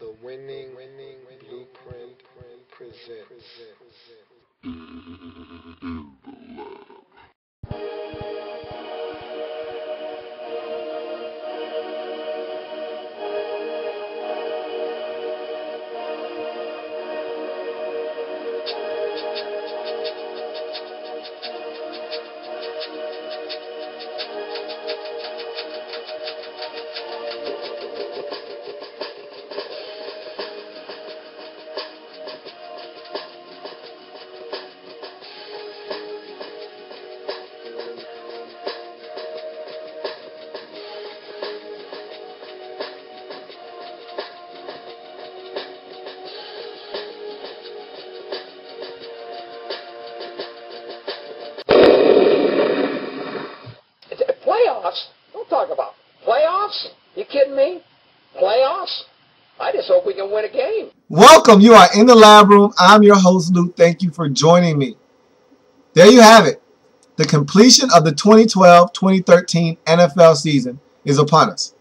The winning blueprint presents. Playoffs? Don't talk about playoffs. You kidding me? Playoffs? I just hope we can win a game. Welcome. You are in the lab room. I'm your host, Luke. Thank you for joining me. There you have it. The completion of the 2012-2013 NFL season is upon us.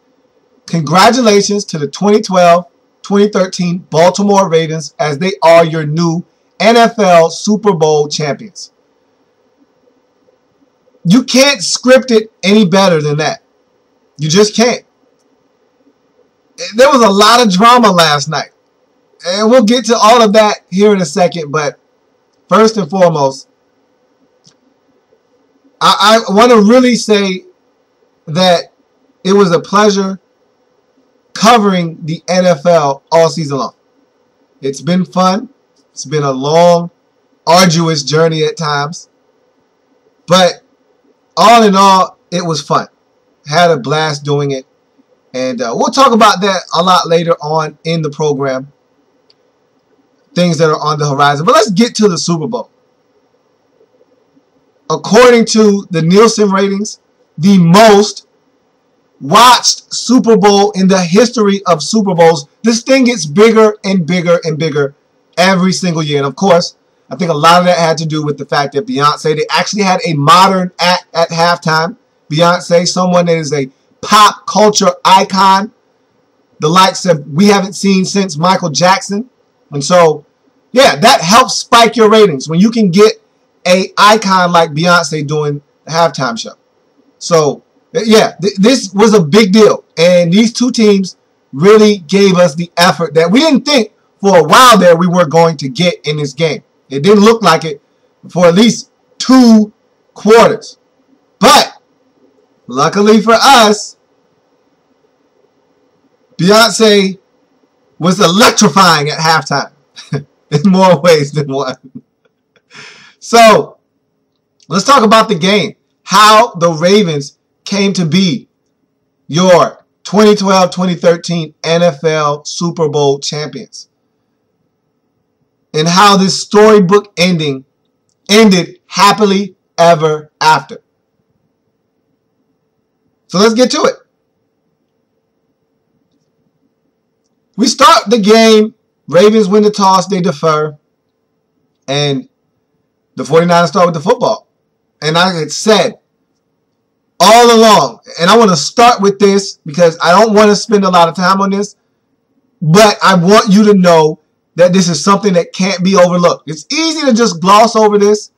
Congratulations to the 2012-2013 Baltimore Ravens as they are your new NFL Super Bowl champions. You can't script it any better than that. You just can't. There was a lot of drama last night. And we'll get to all of that here in a second. But first and foremost, I want to really say that it was a pleasure covering the NFL all season long. It's been fun. It's been a long, arduous journey at times. But all in all, it was fun. Had a blast doing it. And we'll talk about that a lot later on in the program. Things that are on the horizon. But let's get to the Super Bowl. According to the Nielsen ratings, the most watched Super Bowl in the history of Super Bowls. This thing gets bigger and bigger and bigger every single year. And of course, I think a lot of that had to do with the fact that Beyonce, they actually had a modern act at halftime. Beyonce, someone that is a pop culture icon, the likes of we haven't seen since Michael Jackson. And so, yeah, that helps spike your ratings when you can get an icon like Beyonce doing the halftime show. So, yeah, this was a big deal. And these two teams really gave us the effort that we didn't think for a while there we were going to get in this game. It didn't look like it for at least 2 quarters. But luckily for us, Beyonce was electrifying at halftime in more ways than one. So let's talk about the game. How the Ravens came to be your 2012-2013 NFL Super Bowl champions. And how this storybook ending ended happily ever after. So let's get to it. We start the game. Ravens win the toss. They defer. And the 49ers start with the football. And I had said all along, and I want to start with this because I don't want to spend a lot of time on this, but I want you to know that this is something that can't be overlooked. It's easy to just gloss over this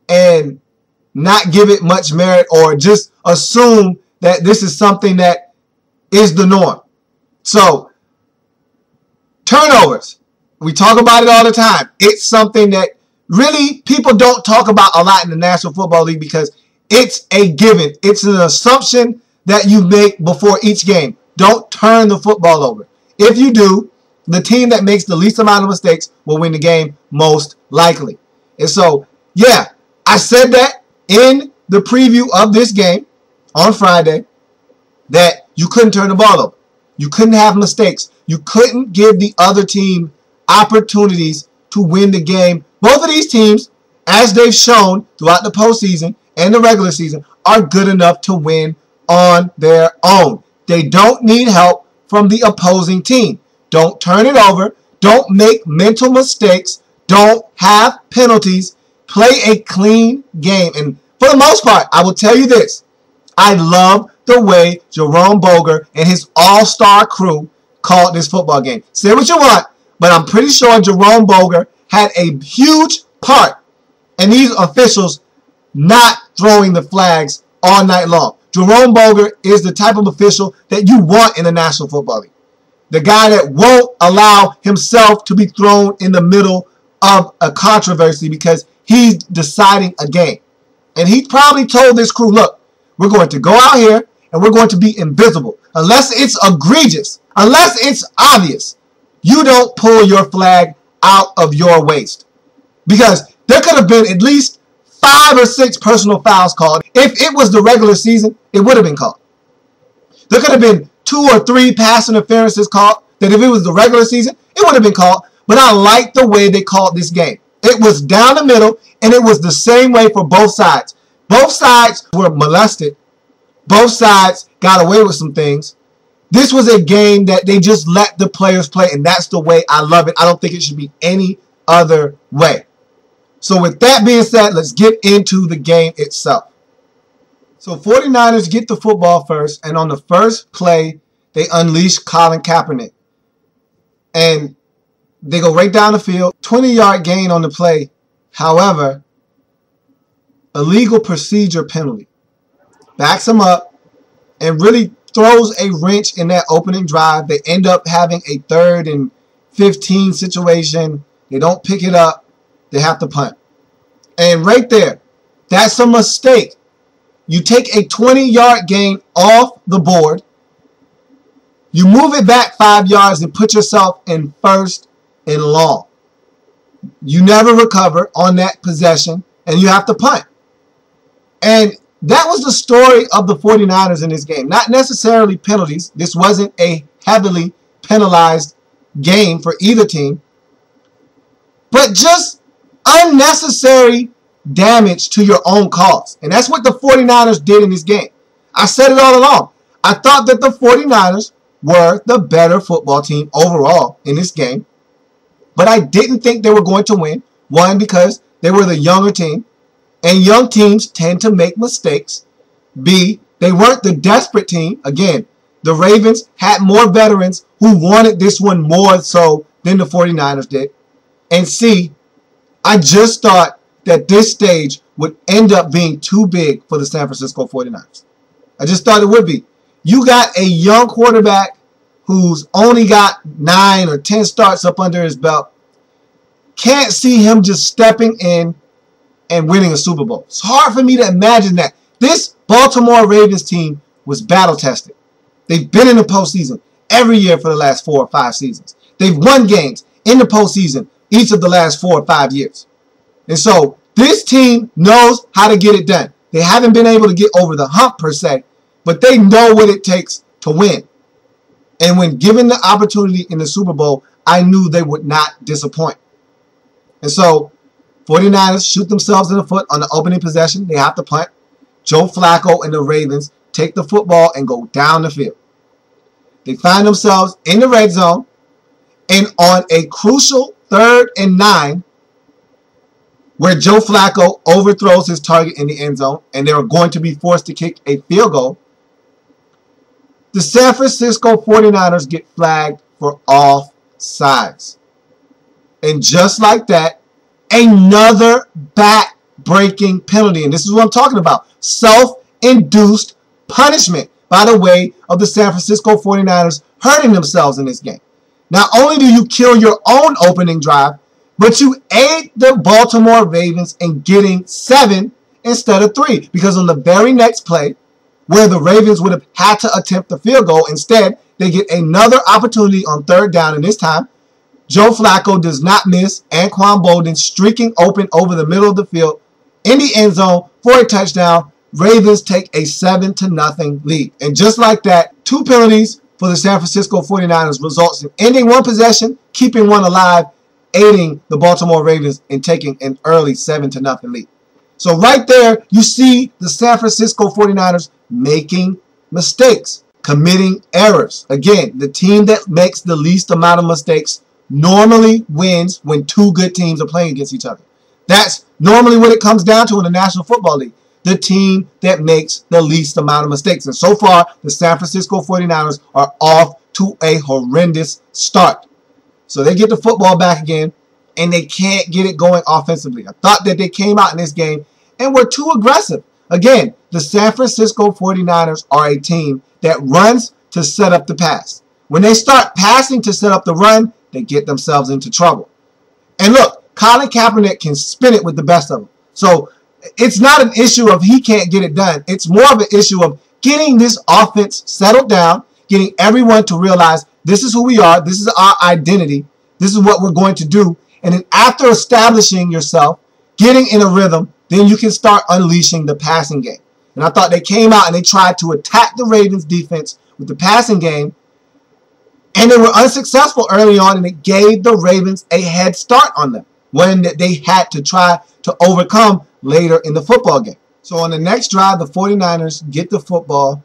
and not give it much merit or just assume that this is something that is the norm. So, turnovers. We talk about it all the time. It's something that really people don't talk about a lot in the National Football League because it's a given. It's an assumption that you make before each game. Don't turn the football over. If you do, the team that makes the least amount of mistakes will win the game most likely. And so, yeah, I said that in the preview of this game on Friday that you couldn't turn the ball over. You couldn't have mistakes. You couldn't give the other team opportunities to win the game. Both of these teams, as they've shown throughout the postseason and the regular season, are good enough to win on their own. They don't need help from the opposing team. Don't turn it over. Don't make mental mistakes. Don't have penalties. Play a clean game. And for the most part, I will tell you this. I love the way Jerome Boger and his all-star crew called this football game. Say what you want, but I'm pretty sure Jerome Boger had a huge part in these officials not throwing the flags all night long. Jerome Boger is the type of official that you want in the National Football League. The guy that won't allow himself to be thrown in the middle of a controversy because he's deciding a game. And he probably told this crew, look, we're going to go out here and we're going to be invisible. Unless it's egregious, unless it's obvious, you don't pull your flag out of your waist. Because there could have been at least 5 or 6 personal fouls called. If it was the regular season, it would have been called. There could have been 2 or 3 pass interferences called that if it was the regular season, it would have been called. But I like the way they called this game. It was down the middle, and it was the same way for both sides. Both sides were molested. Both sides got away with some things. This was a game that they just let the players play, and that's the way I love it. I don't think it should be any other way. So with that being said, let's get into the game itself. So 49ers get the football first, and on the first play, they unleash Colin Kaepernick. And they go right down the field, 20-yard gain on the play. However, illegal procedure penalty. Backs them up and really throws a wrench in that opening drive. They end up having a 3rd and 15 situation. They don't pick it up. They have to punt. And right there, that's a mistake. You take a 20-yard gain off the board. You move it back 5 yards and put yourself in 1st and long. You never recover on that possession, and you have to punt. And that was the story of the 49ers in this game. Not necessarily penalties. This wasn't a heavily penalized game for either team. But just unnecessary damage to your own cause. And that's what the 49ers did in this game. I said it all along. I thought that the 49ers were the better football team overall in this game. But I didn't think they were going to win. One, because they were the younger team. And young teams tend to make mistakes. B, they weren't the desperate team. Again, the Ravens had more veterans who wanted this one more so than the 49ers did. And C, I just thought that this stage would end up being too big for the San Francisco 49ers. I just thought it would be. You got a young quarterback who's only got 9 or 10 starts up under his belt. Can't see him just stepping in and winning a Super Bowl. It's hard for me to imagine that. This Baltimore Ravens team was battle-tested. They've been in the postseason every year for the last 4 or 5 seasons. They've won games in the postseason each of the last 4 or 5 years. And so this team knows how to get it done. They haven't been able to get over the hump per se, but they know what it takes to win. And when given the opportunity in the Super Bowl, I knew they would not disappoint. And so 49ers shoot themselves in the foot on the opening possession. They have to punt. Joe Flacco and the Ravens take the football and go down the field. They find themselves in the red zone, and on a crucial 3rd and 9, where Joe Flacco overthrows his target in the end zone, and they're going to be forced to kick a field goal, the San Francisco 49ers get flagged for offsides. And just like that, another back-breaking penalty. And this is what I'm talking about. Self-induced punishment by the way of the San Francisco 49ers hurting themselves in this game. Not only do you kill your own opening drive, but you aid the Baltimore Ravens in getting 7 instead of 3. Because on the very next play, where the Ravens would have had to attempt the field goal, instead, they get another opportunity on 3rd down, and this time, Joe Flacco does not miss Anquan Bolden streaking open over the middle of the field in the end zone for a touchdown. Ravens take a 7-0 lead. And just like that, 2 penalties for the San Francisco 49ers results in ending one possession, keeping one alive, aiding the Baltimore Ravens in taking an early 7-0 lead. So right there, you see the San Francisco 49ers making mistakes, committing errors. Again, the team that makes the least amount of mistakes normally wins when 2 good teams are playing against each other. That's normally what it comes down to in the National Football League. the team that makes the least amount of mistakes. And so far, the San Francisco 49ers are off to a horrendous start. So they get the football back again, and they can't get it going offensively. I thought that they came out in this game and were too aggressive. Again, the San Francisco 49ers are a team that runs to set up the pass. When they start passing to set up the run, they get themselves into trouble. And look, Colin Kaepernick can spin it with the best of them. So it's not an issue of he can't get it done. It's more of an issue of getting this offense settled down, getting everyone to realize this is who we are, this is our identity, this is what we're going to do. And then after establishing yourself, getting in a rhythm, then you can start unleashing the passing game. And I thought they came out and they tried to attack the Ravens defense with the passing game, and they were unsuccessful early on, and it gave the Ravens a head start on them, one that they had to try to overcome later in the football game. So on the next drive, the 49ers get the football.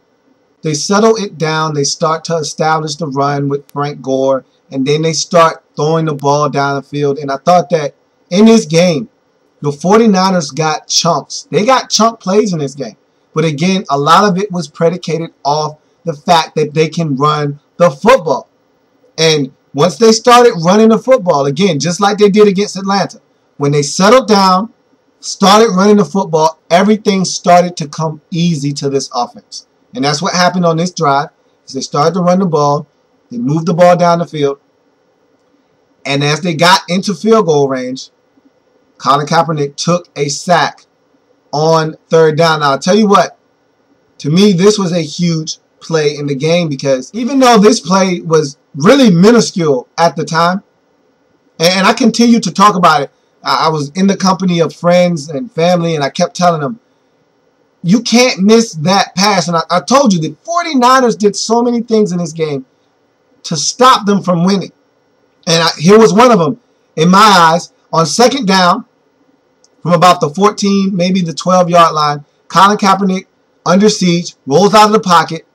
They settle it down. They start to establish the run with Frank Gore, and then they start throwing the ball down the field. And I thought that in this game, the 49ers got chunks. They got chunk plays in this game. But again, a lot of it was predicated off the fact that they can run the football. And once they started running the football, again, just like they did against Atlanta, when they settled down, started running the football, everything started to come easy to this offense. And that's what happened on this drive. Is they started to run the ball, they moved the ball down the field, and as they got into field goal range, Colin Kaepernick took a sack on third down. Now, I'll tell you what, to me, this was a huge play in the game, because even though this play was really minuscule at the time, and I continued to talk about it, I was in the company of friends and family, and I kept telling them, you can't miss that pass. And I told you, the 49ers did so many things in this game to stop them from winning. And here was one of them, in my eyes, on second down, from about the 14, maybe the 12-yard line, Colin Kaepernick, under siege, rolls out of the pocket,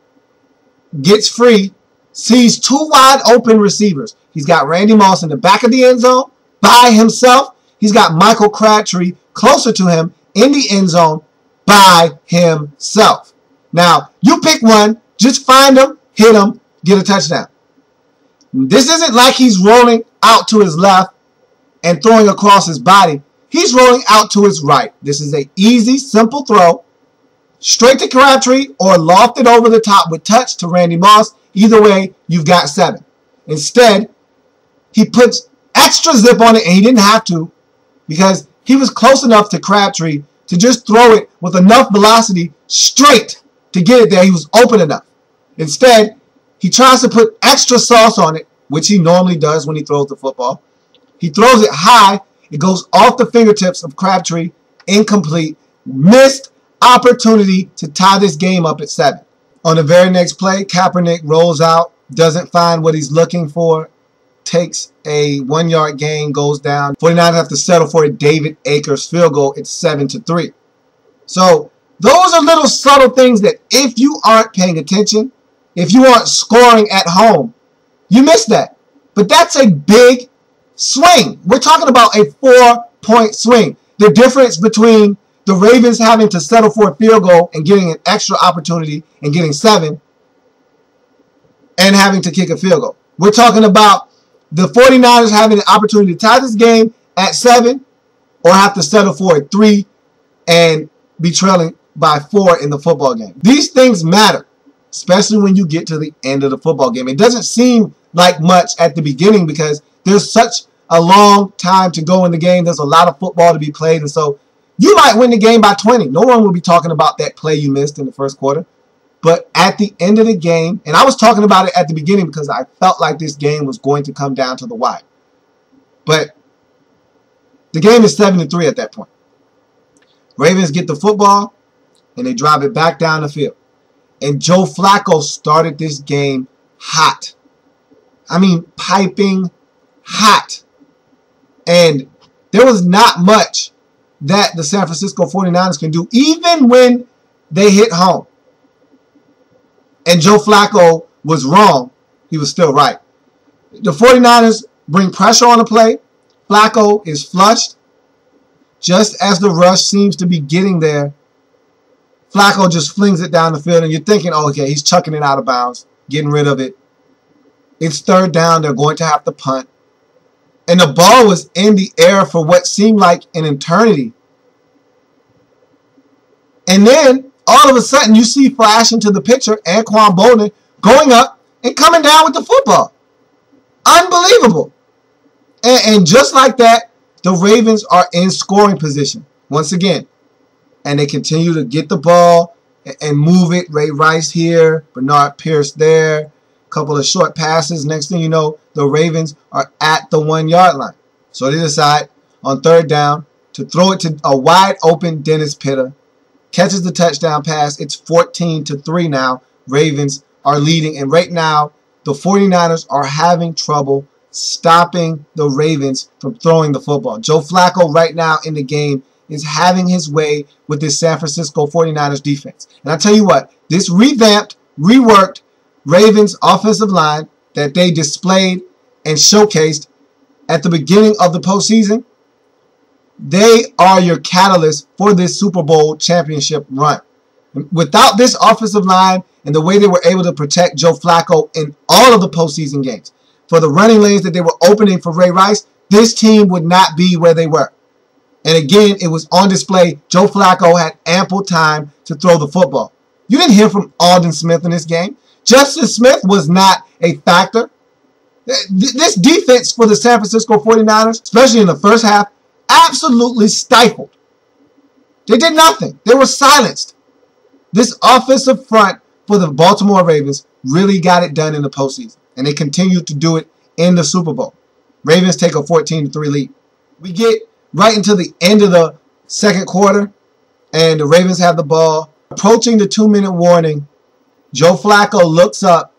gets free, sees two wide open receivers. He's got Randy Moss in the back of the end zone by himself. He's got Michael Crabtree closer to him in the end zone by himself. Now, you pick one, just find him, hit him, get a touchdown. This isn't like he's rolling out to his left and throwing across his body. He's rolling out to his right. This is an easy, simple throw, straight to Crabtree or lofted over the top with touch to Randy Moss. Either way, you've got 7. Instead, he puts extra zip on it, and he didn't have to, because he was close enough to Crabtree to just throw it with enough velocity straight to get it there. He was open enough. Instead, he tries to put extra sauce on it, which he normally does when he throws the football. He throws it high. It goes off the fingertips of Crabtree. Incomplete. Missed opportunity to tie this game up at 7. On the very next play, Kaepernick rolls out, doesn't find what he's looking for, takes a 1-yard gain, goes down. 49ers have to settle for a David Akers field goal. It's 7-3. So those are little subtle things that if you aren't paying attention, if you aren't scoring at home, you miss that. But that's a big swing. We're talking about a 4-point swing. The difference between the Ravens having to settle for a field goal and getting an extra opportunity and getting 7 and having to kick a field goal. We're talking about the 49ers having an opportunity to tie this game at 7 or have to settle for a 3 and be trailing by 4 in the football game. These things matter, especially when you get to the end of the football game. It doesn't seem like much at the beginning because there's such a long time to go in the game. There's a lot of football to be played, and so you might win the game by 20. No one will be talking about that play you missed in the first quarter. But at the end of the game, and I was talking about it at the beginning because I felt like this game was going to come down to the wire. But the game is 7-3 at that point. Ravens get the football, and they drive it back down the field. And Joe Flacco started this game hot. I mean, piping hot. And there was not much that the San Francisco 49ers can do, even when they hit home. And Joe Flacco was wrong. He was still right. The 49ers bring pressure on the play. Flacco is flushed. Just as the rush seems to be getting there, Flacco just flings it down the field, and you're thinking, oh, okay, he's chucking it out of bounds, getting rid of it. It's third down. They're going to have to punt. And the ball was in the air for what seemed like an eternity. And then, all of a sudden, you see flash into the picture, Anquan Boldin going up and coming down with the football. Unbelievable. And just like that, the Ravens are in scoring position once again. And they continue to get the ball and move it. Ray Rice here, Bernard Pierce there. A couple of short passes. Next thing you know, the Ravens are at the 1-yard line. So they decide on third down to throw it to a wide open Dennis Pitta. Catches the touchdown pass. It's 14-3 now. Ravens are leading. And right now, the 49ers are having trouble stopping the Ravens from throwing the football. Joe Flacco right now in the game is having his way with this San Francisco 49ers defense. And I tell you what, this revamped, reworked Ravens offensive line that they displayed and showcased at the beginning of the postseason, they are your catalyst for this Super Bowl championship run. Without this offensive line and the way they were able to protect Joe Flacco in all of the postseason games, for the running lanes that they were opening for Ray Rice, this team would not be where they were. And again, it was on display. Joe Flacco had ample time to throw the football. You didn't hear from Aldon Smith in this game. Justice Smith was not a factor. This defense for the San Francisco 49ers, especially in the first half, absolutely stifled. They did nothing. They were silenced. This offensive front for the Baltimore Ravens really got it done in the postseason. And they continued to do it in the Super Bowl. Ravens take a 14-3 lead. We get right into the end of the second quarter, and the Ravens have the ball. Approaching the 2-minute warning, Joe Flacco looks up,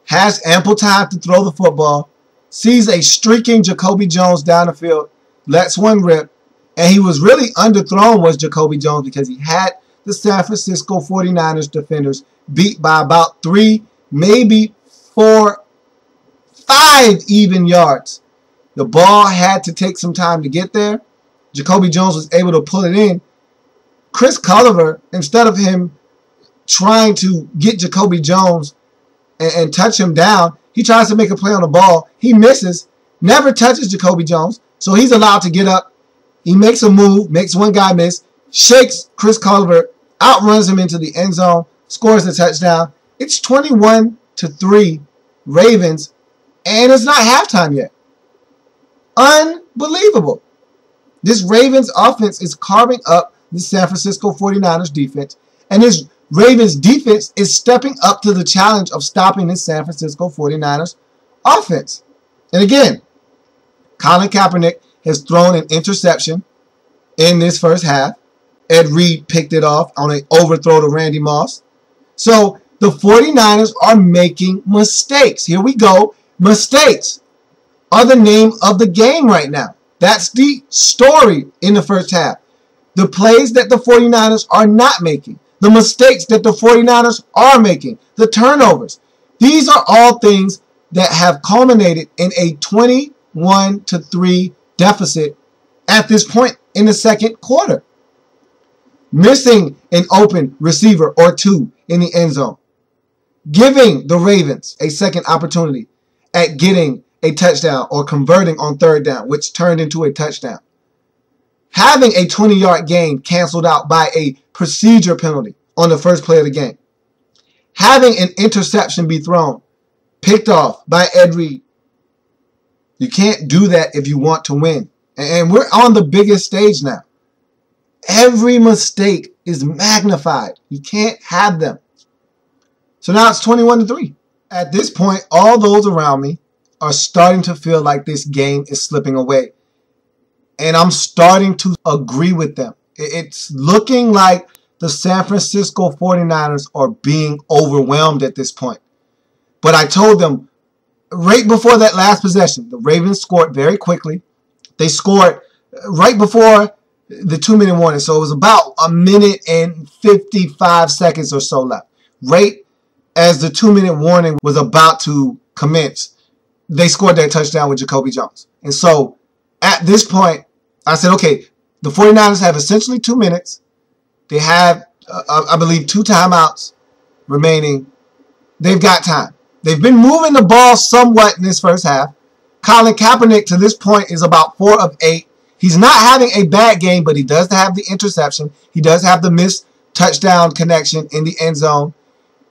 has ample time to throw the football, sees a streaking Jacoby Jones down the field, lets one rip, and he was really underthrown was Jacoby Jones because he had the San Francisco 49ers defenders beat by about 3, maybe 4, 5 even yards. The ball had to take some time to get there. Jacoby Jones was able to pull it in. Chris Culliver, instead of him trying to get Jacoby Jones and touch him down, he tries to make a play on the ball. He misses, never touches Jacoby Jones, so he's allowed to get up. He makes a move, makes one guy miss, shakes Chris Culliver, outruns him into the end zone, scores the touchdown. It's 21-3 Ravens, and it's not halftime yet. Unbelievable. This Ravens offense is carving up the San Francisco 49ers defense, and this Ravens defense is stepping up to the challenge of stopping this San Francisco 49ers offense. And again, Colin Kaepernick has thrown an interception in this first half. Ed Reed picked it off on an overthrow to Randy Moss. So the 49ers are making mistakes. Here we go. Mistakes are the name of the game right now. That's the story in the first half. The plays that the 49ers are not making. The mistakes that the 49ers are making. The turnovers. These are all things that have culminated in a 21-3 deficit at this point in the second quarter. Missing an open receiver or two in the end zone. Giving the Ravens a second opportunity at getting a touchdown or converting on third down, which turned into a touchdown. Having a 20-yard gain canceled out by a procedure penalty on the first play of the game. Having an interception be thrown, picked off by Ed Reed. You can't do that if you want to win. And we're on the biggest stage now. Every mistake is magnified. You can't have them. So now it's 21-3. At this point, all those around me are starting to feel like this game is slipping away. And I'm starting to agree with them. It's looking like the San Francisco 49ers are being overwhelmed at this point. But I told them right before that last possession, the Ravens scored very quickly. They scored right before the 2-minute warning. So it was about 1 minute and 55 seconds or so left. Right as the 2-minute warning was about to commence, they scored that touchdown with Jacoby Jones. And so at this point, I said, okay, the 49ers have essentially 2 minutes They have, I believe, 2 timeouts remaining. They've got time. They've been moving the ball somewhat in this first half. Colin Kaepernick, to this point, is about 4 of 8. He's not having a bad game, but he does have the interception. He does have the missed touchdown connection in the end zone.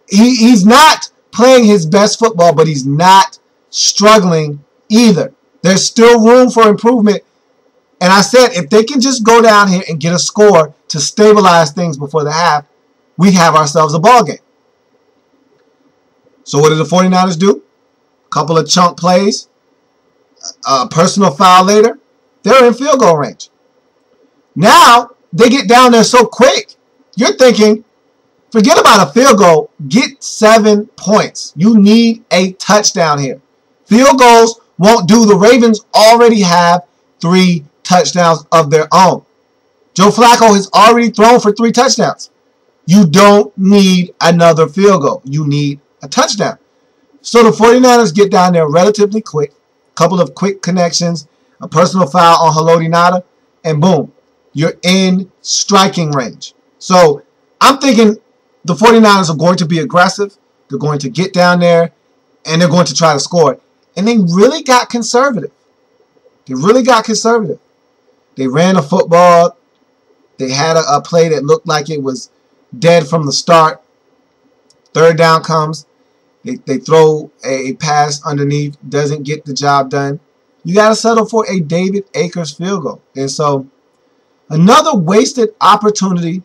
He's not playing his best football, but he's not struggling either. There's still room for improvement. And I said, if they can just go down here and get a score to stabilize things before the half, we have ourselves a ball game. So what do the 49ers do? A couple of chunk plays, a personal foul later. They're in field goal range. Now, they get down there so quick. You're thinking, forget about a field goal. Get 7 points. You need a touchdown here. Field goals won't do. The Ravens already have 3 touchdowns of their own. Joe Flacco has already thrown for 3 touchdowns. You don't need another field goal. You need a touchdown. So the 49ers get down there relatively quick. A couple of quick connections, a personal foul on Haloti Ngata, and boom, you're in striking range. So I'm thinking the 49ers are going to be aggressive. They're going to get down there, and they're going to try to score. And they really got conservative. They really got conservative. They ran the football. They had a play that looked like it was dead from the start. Third down comes. They throw a pass underneath. Doesn't get the job done. You got to settle for a David Akers field goal. And so another wasted opportunity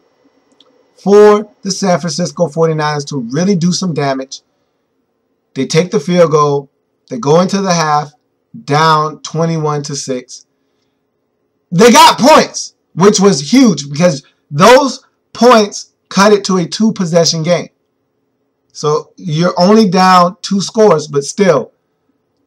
for the San Francisco 49ers to really do some damage. They take the field goal. They go into the half down 21-6. They got points, which was huge because those points cut it to a 2-possession game. So you're only down 2 scores, but still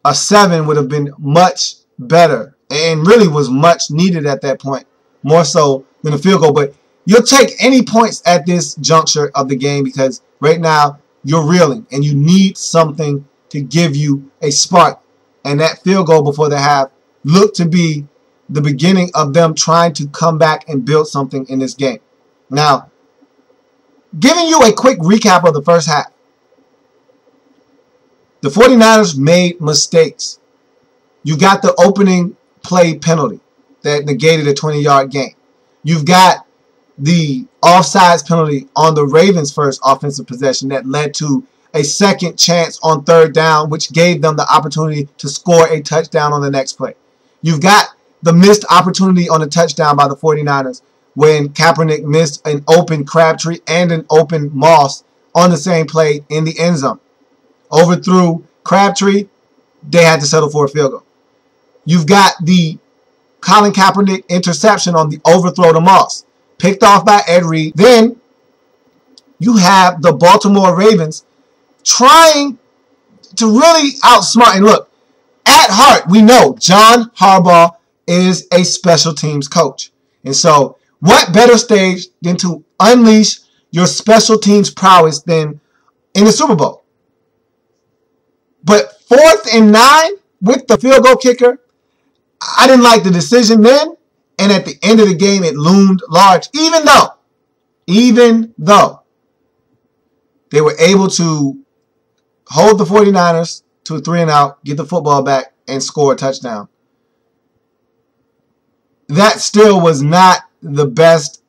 a 7 would have been much better and really was much needed at that point, more so than a field goal. But you'll take any points at this juncture of the game because right now you're reeling and you need something to give you a spark. And that field goal before the half looked to be the beginning of them trying to come back and build something in this game. Now, giving you a quick recap of the first half. The 49ers made mistakes. You got the opening play penalty that negated a 20-yard gain. You've got the offsides penalty on the Ravens' first offensive possession that led to a second chance on 3rd down, which gave them the opportunity to score a touchdown on the next play. You've got the missed opportunity on a touchdown by the 49ers when Kaepernick missed an open Crabtree and an open Moss on the same play in the end zone. Overthrew Crabtree, they had to settle for a field goal. You've got the Colin Kaepernick interception on the overthrow to Moss, picked off by Ed Reed. Then you have the Baltimore Ravens trying to really outsmart. And look, at heart, we know John Harbaugh is a special teams coach. And so what better stage than to unleash your special teams prowess than in the Super Bowl? But 4th and 9 with the field goal kicker, I didn't like the decision then. And at the end of the game, it loomed large. Even though they were able to hold the 49ers to a 3-and-out, get the football back, and score a touchdown. That still was not the best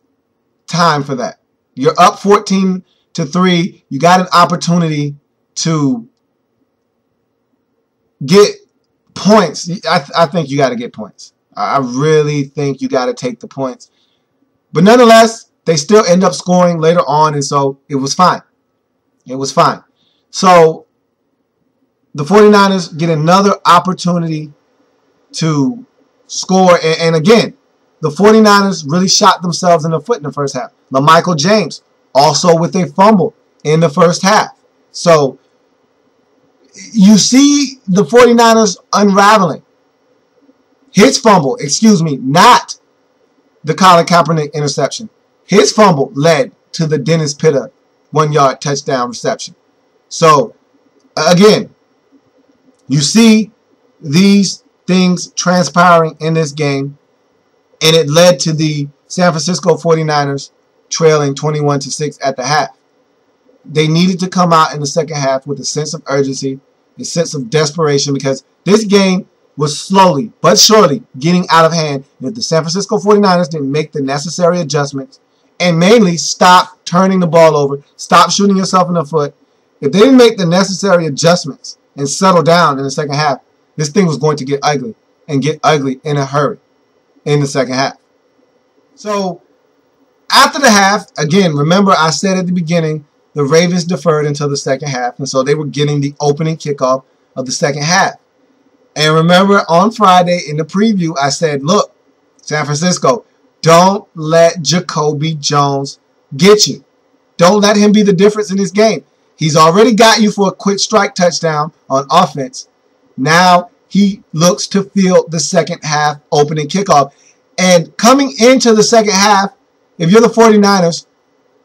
time for that. You're up 14-3. You got an opportunity to get points. I think you got to get points. I really think you got to take the points. But nonetheless, they still end up scoring later on, and so it was fine. It was fine. So the 49ers get another opportunity to score. And again, the 49ers really shot themselves in the foot in the first half. LaMichael James also with a fumble in the first half. So you see the 49ers unraveling. His fumble, not the Colin Kaepernick interception. His fumble led to the Dennis Pitta 1-yard touchdown reception. So, again, you see these things transpiring in this game, and it led to the San Francisco 49ers trailing 21-6 at the half. They needed to come out in the second half with a sense of urgency, a sense of desperation, because this game was slowly but surely getting out of hand. And if the San Francisco 49ers didn't make the necessary adjustments and mainly stop turning the ball over, stop shooting yourself in the foot, if they didn't make the necessary adjustments and settle down in the second half, this thing was going to get ugly, and get ugly in a hurry in the second half. So after the half, again, remember I said at the beginning, the Ravens deferred until the second half, and so they were getting the opening kickoff of the second half. And remember on Friday in the preview, I said, look, San Francisco, don't let Jacoby Jones get you. Don't let him be the difference in this game. He's already got you for a quick strike touchdown on offense. Now he looks to field the second half opening kickoff. And coming into the second half, if you're the 49ers,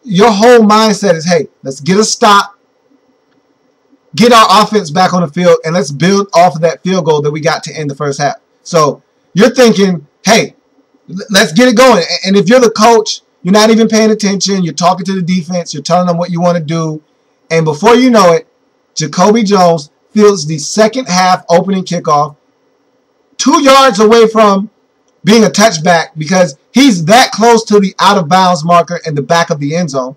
your whole mindset is, hey, let's get a stop, get our offense back on the field, and let's build off of that field goal that we got to end the first half. So you're thinking, hey, let's get it going. And if you're the coach, you're not even paying attention. You're talking to the defense. You're telling them what you want to do. And before you know it, Jacoby Jones fields the second half opening kickoff 2 yards away from being a touchback, because he's that close to the out-of-bounds marker in the back of the end zone.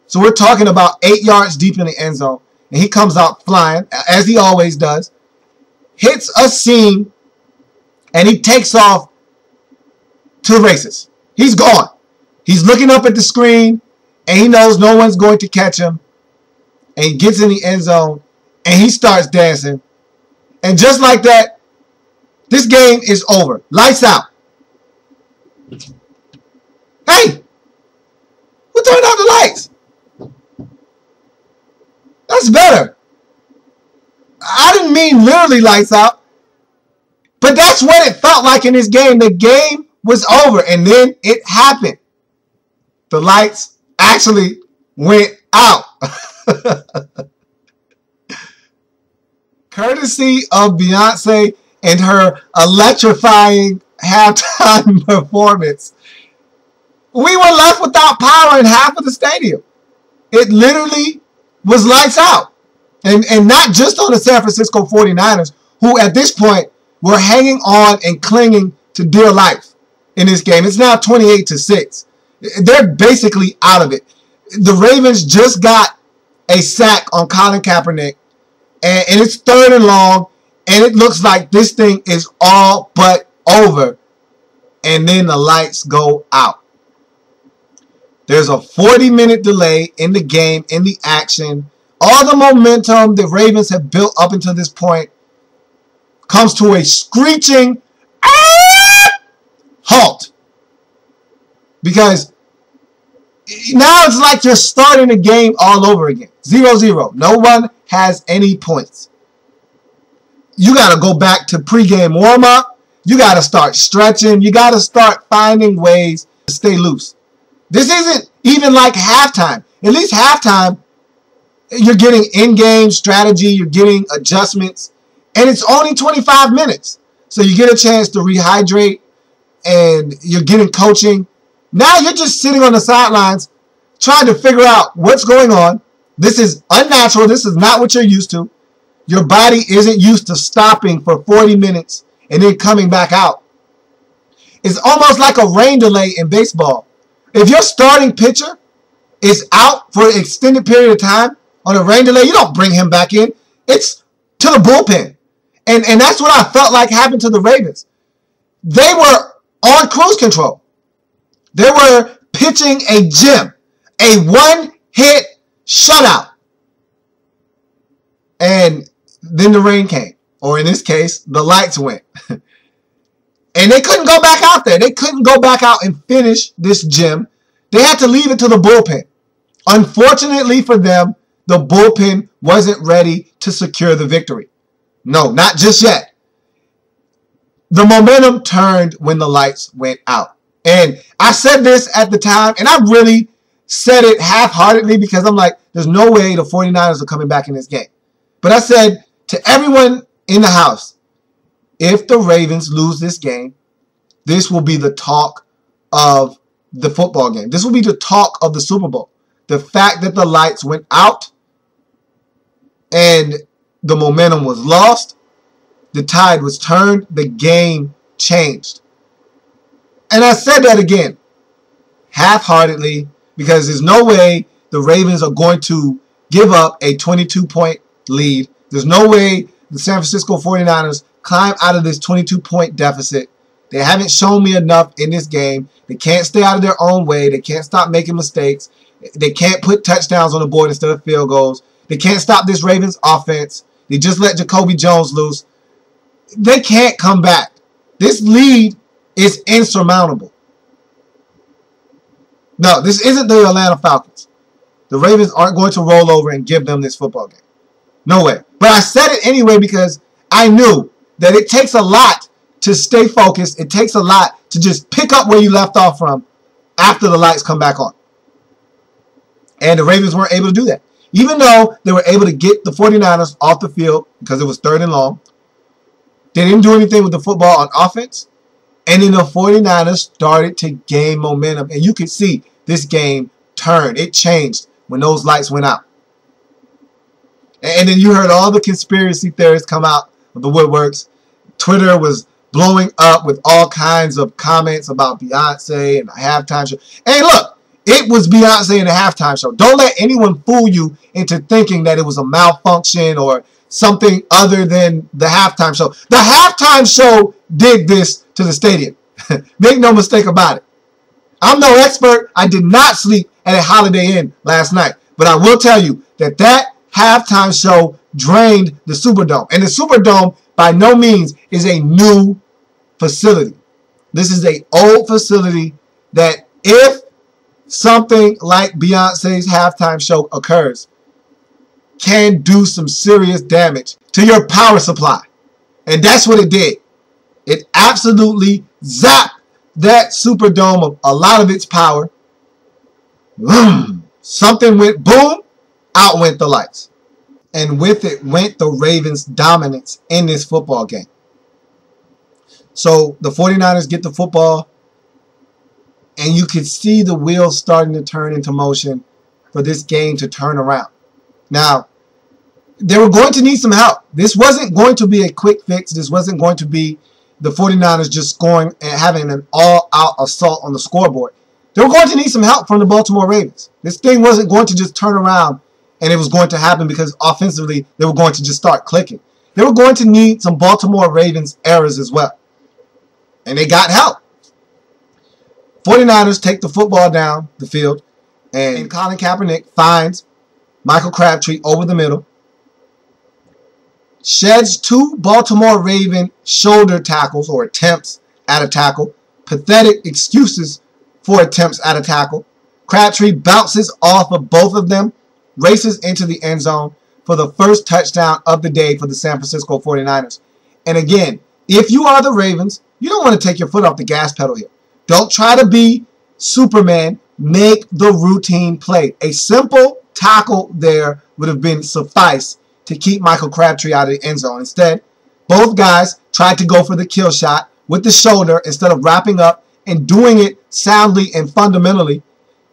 So we're talking about 8 yards deep in the end zone. And he comes out flying, as he always does, hits a seam, and he takes off to the races. He's gone. He's looking up at the screen, and he knows no one's going to catch him. And he gets in the end zone, and he starts dancing. And just like that, this game is over. Lights out. Hey! Who turned out the lights? That's better. I didn't mean literally lights out. But that's what it felt like in this game. The game was over, and then it happened. The lights actually went out. Courtesy of Beyonce and her electrifying halftime performance, we were left without power in half of the stadium. It literally was lights out. And not just on the San Francisco 49ers, who at this point were hanging on and clinging to dear life in this game. It's now 28-6. They're basically out of it. The Ravens just got a sack on Colin Kaepernick, and it's 3rd and long, and it looks like this thing is all but over. And then the lights go out. There's a 40-minute delay in the game, in the action. All the momentum the Ravens have built up until this point comes to a screeching halt. Because now it's like you're starting the game all over again. 0-0. No one has any points. You got to go back to pregame warm-up. You got to start stretching. You got to start finding ways to stay loose. This isn't even like halftime. At least halftime, you're getting in-game strategy. You're getting adjustments. And it's only 25 minutes. So you get a chance to rehydrate, and you're getting coaching. Now you're just sitting on the sidelines trying to figure out what's going on. This is unnatural. This is not what you're used to. Your body isn't used to stopping for 40 minutes and then coming back out. It's almost like a rain delay in baseball. If your starting pitcher is out for an extended period of time on a rain delay, you don't bring him back in. It's to the bullpen. And that's what I felt like happened to the Ravens. They were on cruise control. They were pitching a gem, a one-hit shutout. And then the rain came, or in this case, the lights went. And they couldn't go back out there. They couldn't go back out and finish this gem. They had to leave it to the bullpen. Unfortunately for them, the bullpen wasn't ready to secure the victory. No, not just yet. The momentum turned when the lights went out. And I said this at the time, and I really said it half-heartedly because I'm like, there's no way the 49ers are coming back in this game. But I said to everyone in the house, if the Ravens lose this game, this will be the talk of the football game. This will be the talk of the Super Bowl. The fact that the lights went out and the momentum was lost, the tide was turned, the game changed. And I said that again, half-heartedly, because there's no way the Ravens are going to give up a 22-point lead. There's no way the San Francisco 49ers climb out of this 22-point deficit. They haven't shown me enough in this game. They can't stay out of their own way. They can't stop making mistakes. They can't put touchdowns on the board instead of field goals. They can't stop this Ravens offense. They just let Jacoby Jones loose. They can't come back. This lead is insurmountable. No, this isn't the Atlanta Falcons. The Ravens aren't going to roll over and give them this football game. No way. But I said it anyway because I knew that it takes a lot to stay focused. It takes a lot to just pick up where you left off from after the lights come back on. And the Ravens weren't able to do that. Even though they were able to get the 49ers off the field because it was 3rd and long, they didn't do anything with the football on offense. And then the 49ers started to gain momentum. And you could see this game turned. It changed when those lights went out. And then you heard all the conspiracy theories come out of the woodworks. Twitter was blowing up with all kinds of comments about Beyonce and the halftime show. Hey, look, it was Beyonce and the halftime show. Don't let anyone fool you into thinking that it was a malfunction or something other than the halftime show. The halftime show did this to the stadium. Make no mistake about it. I'm no expert. I did not sleep at a Holiday Inn last night. But I will tell you that that halftime show drained the Superdome. And the Superdome, by no means, is a new facility. This is an old facility that if something like Beyonce's halftime show occurs, can do some serious damage to your power supply. And that's what it did. It absolutely zapped that Superdome of a lot of its power. Something went boom, out went the lights. And with it went the Ravens' dominance in this football game. So the 49ers get the football, and you could see the wheels starting to turn into motion for this game to turn around. Now, they were going to need some help. This wasn't going to be a quick fix. This wasn't going to be the 49ers just scoring and having an all-out assault on the scoreboard. They were going to need some help from the Baltimore Ravens. This thing wasn't going to just turn around and it was going to happen because offensively they were going to just start clicking. They were going to need some Baltimore Ravens errors as well. And they got help. 49ers take the football down the field, and Colin Kaepernick finds Michael Crabtree over the middle, sheds 2 Baltimore Raven shoulder tackles or attempts at a tackle, pathetic excuses for attempts at a tackle. Crabtree bounces off of both of them, races into the end zone for the first touchdown of the day for the San Francisco 49ers. And again, if you are the Ravens, you don't want to take your foot off the gas pedal here. Don't try to be Superman. Make the routine play. A simple tackle there would have been suffice to keep Michael Crabtree out of the end zone. Instead, both guys tried to go for the kill shot with the shoulder instead of wrapping up and doing it soundly and fundamentally.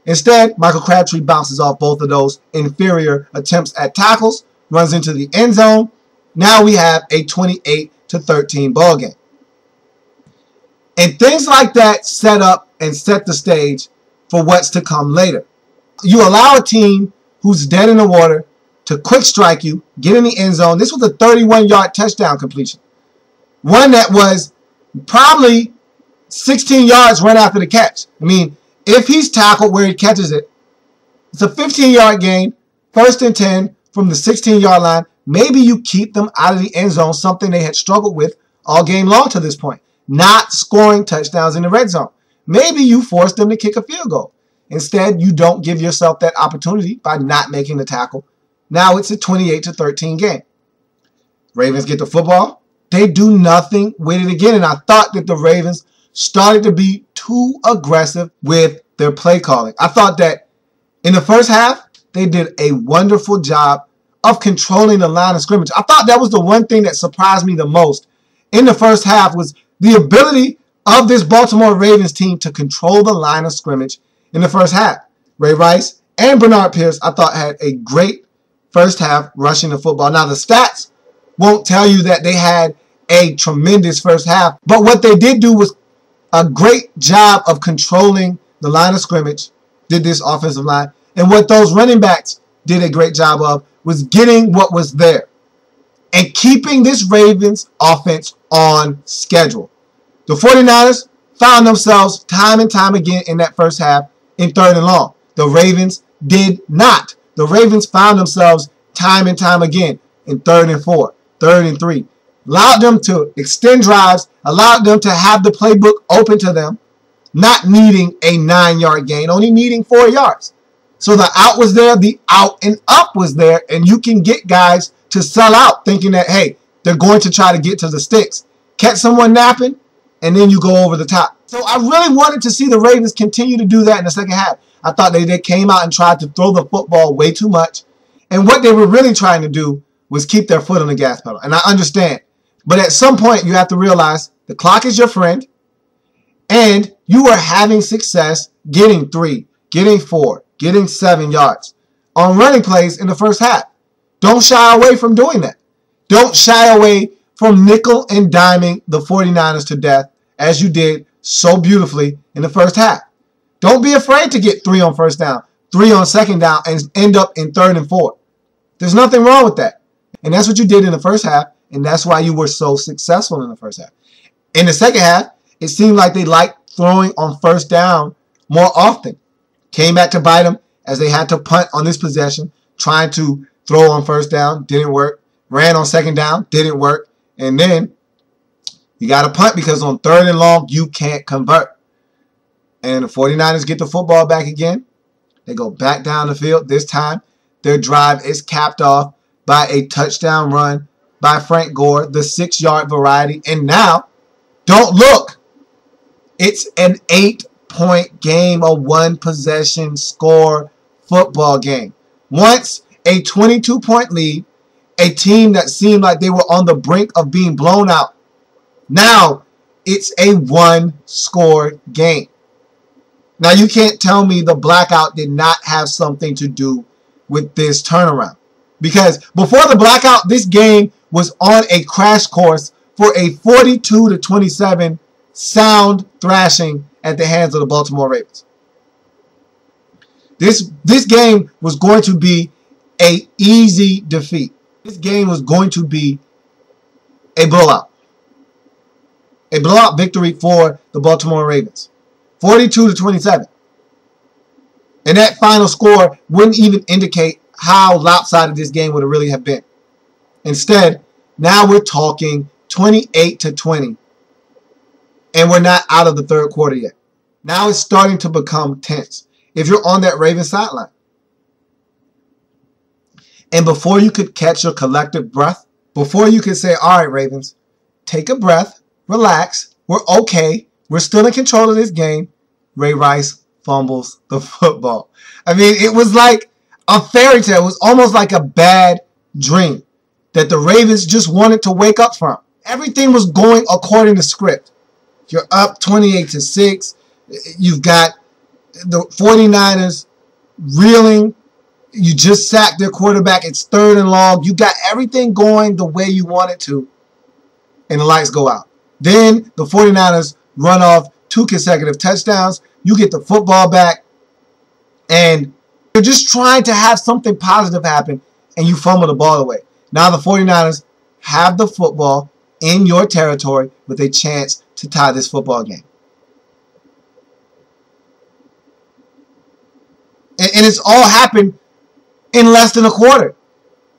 Instead, Michael Crabtree bounces off both of those inferior attempts at tackles, runs into the end zone. Now we have a 28-13 ball game. And things like that set up and set the stage for what's to come later. You allow a team who's dead in the water to quick strike you, get in the end zone. This was a 31-yard touchdown completion. One that was probably 16 yards right after the catch. I mean, if he's tackled where he catches it, it's a 15-yard gain, 1st and 10 from the 16-yard line. Maybe you keep them out of the end zone, something they had struggled with all game long to this point, not scoring touchdowns in the red zone. Maybe you force them to kick a field goal. Instead, you don't give yourself that opportunity by not making the tackle. Now it's a 28-13 game. Ravens get the football. They do nothing with it again. And I thought that the Ravens started to be too aggressive with their play calling. I thought that in the first half, they did a wonderful job of controlling the line of scrimmage. I thought that was the one thing that surprised me the most in the first half was the ability of this Baltimore Ravens team to control the line of scrimmage in the first half. Ray Rice and Bernard Pierce, I thought, had a great first half rushing the football. Now, the stats won't tell you that they had a tremendous first half, but what they did do was a great job of controlling the line of scrimmage, did this offensive line, and what those running backs did a great job of was getting what was there and keeping this Ravens offense on schedule. The 49ers found themselves time and time again in that first half in 3rd and long. The Ravens did not. The Ravens found themselves time and time again in 3rd and 4, 3rd and 3. Allowed them to extend drives, allowed them to have the playbook open to them, not needing a 9-yard gain, only needing 4 yards. So the out was there, the out and up was there, and you can get guys to sell out thinking that, hey, they're going to try to get to the sticks. Catch someone napping, and then you go over the top. So I really wanted to see the Ravens continue to do that in the second half. I thought they came out and tried to throw the football way too much. And what they were really trying to do was keep their foot on the gas pedal. And I understand. But at some point, you have to realize the clock is your friend, and you are having success getting 3, getting 4, getting 7 yards on running plays in the first half. Don't shy away from doing that. Don't shy away from nickel and diming the 49ers to death as you did so beautifully in the first half. Don't be afraid to get 3 on first down, 3 on second down, and end up in 3rd and 4. There's nothing wrong with that. And that's what you did in the first half, and that's why you were so successful in the first half. In the second half, it seemed like they liked throwing on first down more often. Came back to bite them as they had to punt on this possession, trying to throw on first down, didn't work. Ran on second down, didn't work. And then you got to punt because on 3rd and long, you can't convert. And the 49ers get the football back again. They go back down the field. This time, their drive is capped off by a touchdown run by Frank Gore, the 6-yard variety. And now, don't look. It's an 8-point game, a one-possession score football game. Once a 22-point lead, a team that seemed like they were on the brink of being blown out. Now, it's a one-score game. Now, you can't tell me the blackout did not have something to do with this turnaround. Because before the blackout, this game was on a crash course for a 42-27 sound thrashing at the hands of the Baltimore Ravens. This game was going to be an easy defeat. This game was going to be a blowout. A blowout victory for the Baltimore Ravens. 42-27. And that final score wouldn't even indicate how lopsided this game would have really have been. Instead, now we're talking 28-20. And we're not out of the 3rd quarter yet. Now it's starting to become tense. If you're on that Ravens sideline. And before you could catch your collective breath, before you could say, all right, Ravens, take a breath, relax, we're okay, we're still in control of this game, Ray Rice fumbles the football. I mean, it was like a fairy tale. It was almost like a bad dream that the Ravens just wanted to wake up from. Everything was going according to script. You're up 28-6. You've got the 49ers reeling. You just sacked their quarterback. It's 3rd and long. You got everything going the way you want it to. And the lights go out. Then the 49ers run off 2 consecutive touchdowns. You get the football back. And you're just trying to have something positive happen. And you fumble the ball away. Now the 49ers have the football in your territory with a chance to tie this football game. And it's all happened in less than a quarter.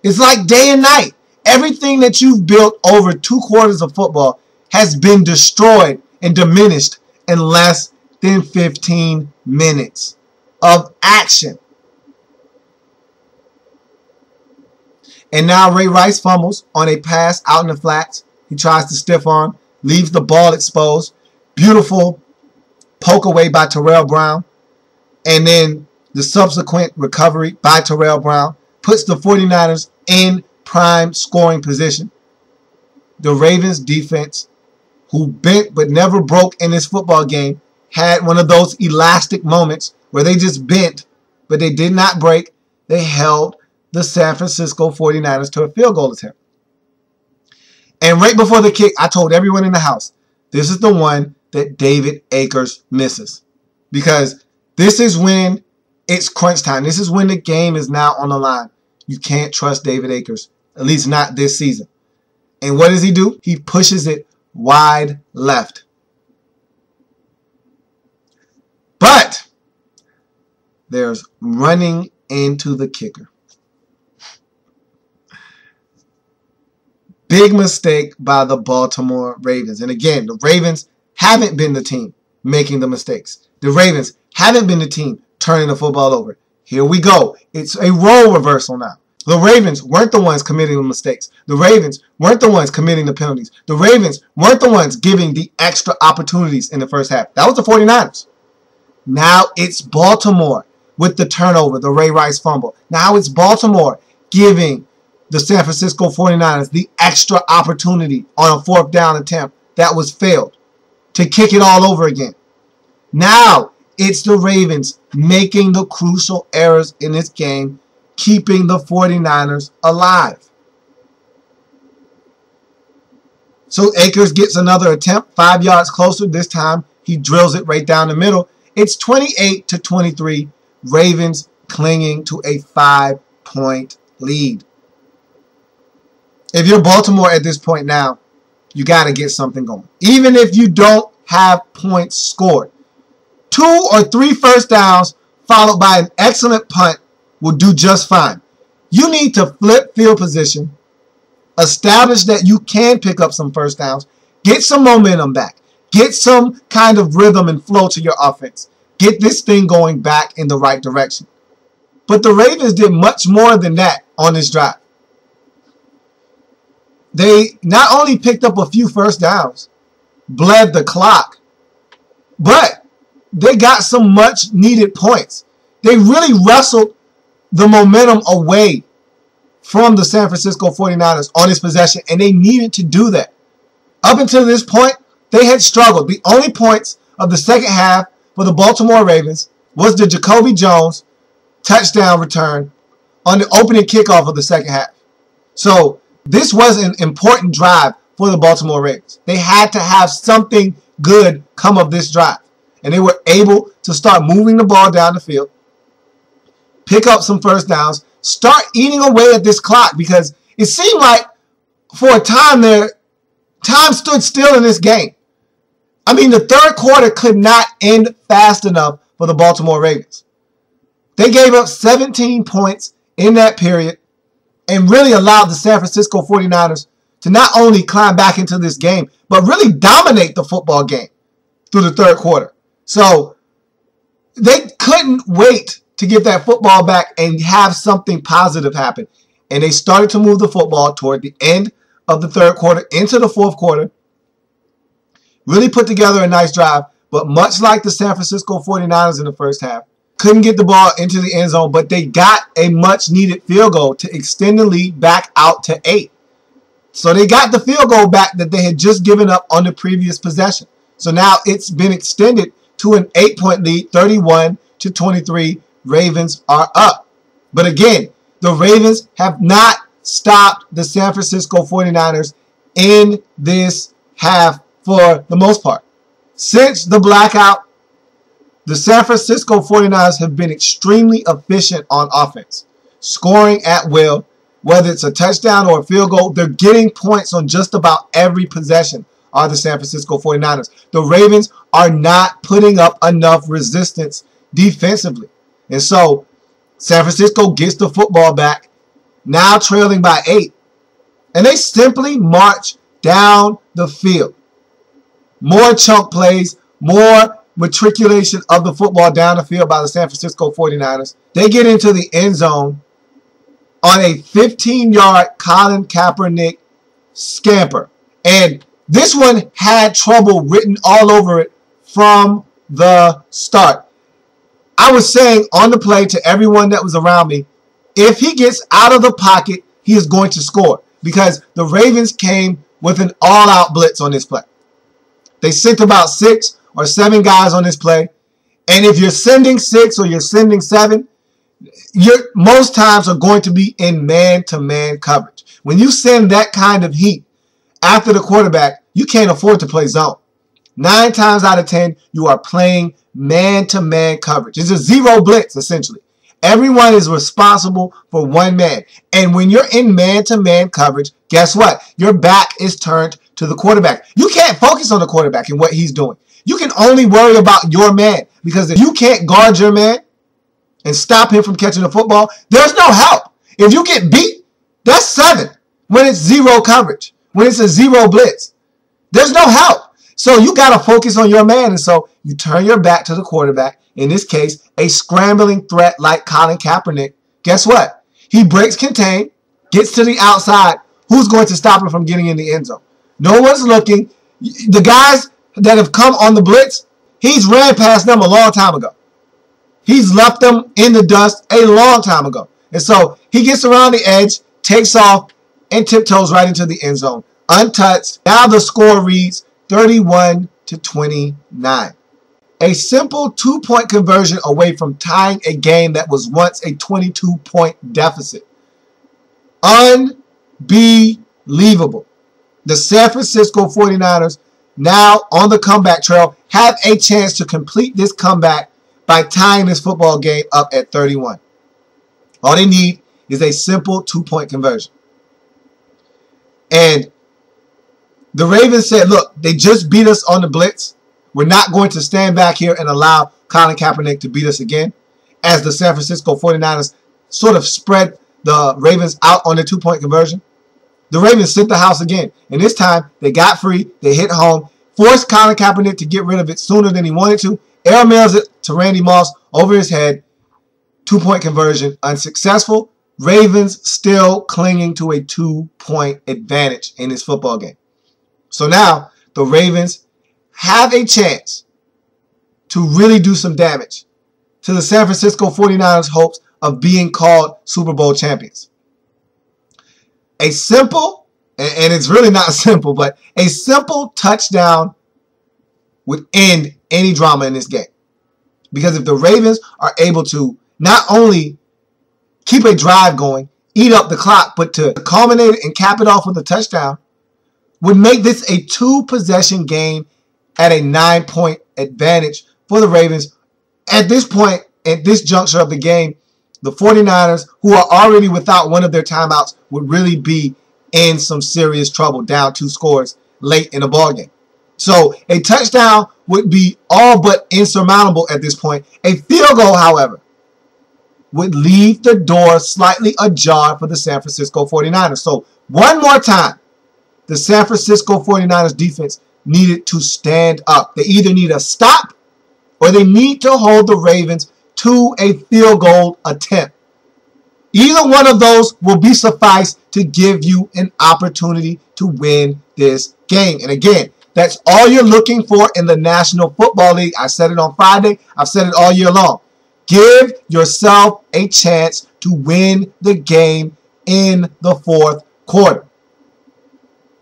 It's like day and night. Everything that you've built over 2 quarters of football has been destroyed and diminished in less than 15 minutes of action. And now Ray Rice fumbles on a pass out in the flats. He tries to stiff arm, leaves the ball exposed. Beautiful poke away by Terrell Brown. And then the subsequent recovery by Terrell Brown puts the 49ers in prime scoring position. The Ravens defense, who bent but never broke in this football game, had one of those elastic moments where they just bent, but they did not break. They held the San Francisco 49ers to a field goal attempt. And right before the kick, I told everyone in the house, this is the one that David Akers misses. Because this is when it's crunch time. This is when the game is now on the line. You can't trust David Akers, at least not this season. And what does he do? He pushes it wide left. But there's running into the kicker. Big mistake by the Baltimore Ravens. And again, the Ravens haven't been the team making the mistakes. The Ravens haven't been the team turning the football over. Here we go. It's a role reversal now. The Ravens weren't the ones committing the mistakes. The Ravens weren't the ones committing the penalties. The Ravens weren't the ones giving the extra opportunities in the first half. That was the 49ers. Now it's Baltimore with the turnover, the Ray Rice fumble. Now it's Baltimore giving the San Francisco 49ers the extra opportunity on a fourth down attempt that was failed to kick it all over again. Now it's the Ravens making the crucial errors in this game, keeping the 49ers alive. So Akers gets another attempt, 5 yards closer. This time he drills it right down the middle. It's 28-23, Ravens clinging to a 5-point lead. If you're Baltimore at this point now, you got to get something going. Even if you don't have points scored, 2 or 3 first downs followed by an excellent punt will do just fine. You need to flip field position, establish that you can pick up some first downs, get some momentum back, get some kind of rhythm and flow to your offense, get this thing going back in the right direction. But the Ravens did much more than that on this drive. They not only picked up a few first downs, bled the clock, but they got some much needed points. They really wrestled the momentum away from the San Francisco 49ers on this possession, and they needed to do that. Up until this point, they had struggled. The only points of the second half for the Baltimore Ravens was the Jacoby Jones touchdown return on the opening kickoff of the second half. So this was an important drive for the Baltimore Ravens. They had to have something good come of this drive. And they were able to start moving the ball down the field, pick up some first downs, start eating away at this clock, because it seemed like for a time there, time stood still in this game. I mean, the third quarter could not end fast enough for the Baltimore Ravens. They gave up 17 points in that period and really allowed the San Francisco 49ers to not only climb back into this game, but really dominate the football game through the third quarter. So they couldn't wait to get that football back and have something positive happen. And they started to move the football toward the end of the third quarter into the fourth quarter. Really put together a nice drive, but much like the San Francisco 49ers in the first half, couldn't get the ball into the end zone, but they got a much-needed field goal to extend the lead back out to 8. So they got the field goal back that they had just given up on the previous possession. So now it's been extended to an 8-point lead, 31-23. Ravens are up. But again, the Ravens have not stopped the San Francisco 49ers in this half for the most part. Since the blackout, the San Francisco 49ers have been extremely efficient on offense, scoring at will, whether it's a touchdown or a field goal. They're getting points on just about every possession are the San Francisco 49ers. The Ravens are not putting up enough resistance defensively. And so San Francisco gets the football back, now trailing by 8. And they simply march down the field. More chunk plays, more matriculation of the football down the field by the San Francisco 49ers. They get into the end zone on a 15-yard Colin Kaepernick scamper. And this one had trouble written all over it from the start. I was saying on the play to everyone that was around me, if he gets out of the pocket, he is going to score, because the Ravens came with an all-out blitz on this play. They sent about 6 or 7 guys on this play. And if you're sending 6 or you're sending 7, you're most times are going to be in man-to-man coverage. When you send that kind of heat after the quarterback, you can't afford to play zone. 9 times out of 10, you are playing man-to-man coverage. It's a zero blitz, essentially. Everyone is responsible for one man. And when you're in man-to-man coverage, guess what? Your back is turned to the quarterback. You can't focus on the quarterback and what he's doing. You can only worry about your man, because if you can't guard your man and stop him from catching the football, there's no help. If you get beat, that's 7 when it's zero coverage, when it's a zero blitz. There's no help. So you got to focus on your man, and so you turn your back to the quarterback. In this case, a scrambling threat like Colin Kaepernick. Guess what? He breaks contain, gets to the outside. Who's going to stop him from getting in the end zone? No one's looking. The guys that have come on the blitz, he's ran past them a long time ago. He's left them in the dust a long time ago. And so he gets around the edge, takes off, and tiptoes right into the end zone, untouched. Now the score reads 31-29. A simple 2-point conversion away from tying a game that was once a 22-point deficit. Unbelievable. The San Francisco 49ers, now on the comeback trail, have a chance to complete this comeback by tying this football game up at 31. All they need is a simple 2-point conversion. And the Ravens said, look, they just beat us on the blitz. We're not going to stand back here and allow Colin Kaepernick to beat us again, as the San Francisco 49ers sort of spread the Ravens out on the 2-point conversion. The Ravens sent the house again, and this time they got free, they hit home, forced Colin Kaepernick to get rid of it sooner than he wanted to, air mails it to Randy Moss over his head, 2-point conversion unsuccessful. Ravens still clinging to a 2-point advantage in this football game. So now the Ravens have a chance to really do some damage to the San Francisco 49ers' hopes of being called Super Bowl champions. A simple, and it's really not simple, but a simple touchdown would end any drama in this game. Because if the Ravens are able to not only keep a drive going, eat up the clock, but to culminate it and cap it off with a touchdown, would make this a 2-possession game at a 9-point advantage for the Ravens. At this point, at this juncture of the game, the 49ers, who are already without one of their timeouts, would really be in some serious trouble, down 2 scores late in the ballgame. So a touchdown would be all but insurmountable at this point. A field goal, however, would leave the door slightly ajar for the San Francisco 49ers. So one more time, the San Francisco 49ers defense needed to stand up. They either need a stop or they need to hold the Ravens to a field goal attempt. Either one of those will be suffice to give you an opportunity to win this game. And again, that's all you're looking for in the National Football League. I said it on Friday. I've said it all year long. Give yourself a chance to win the game in the fourth quarter.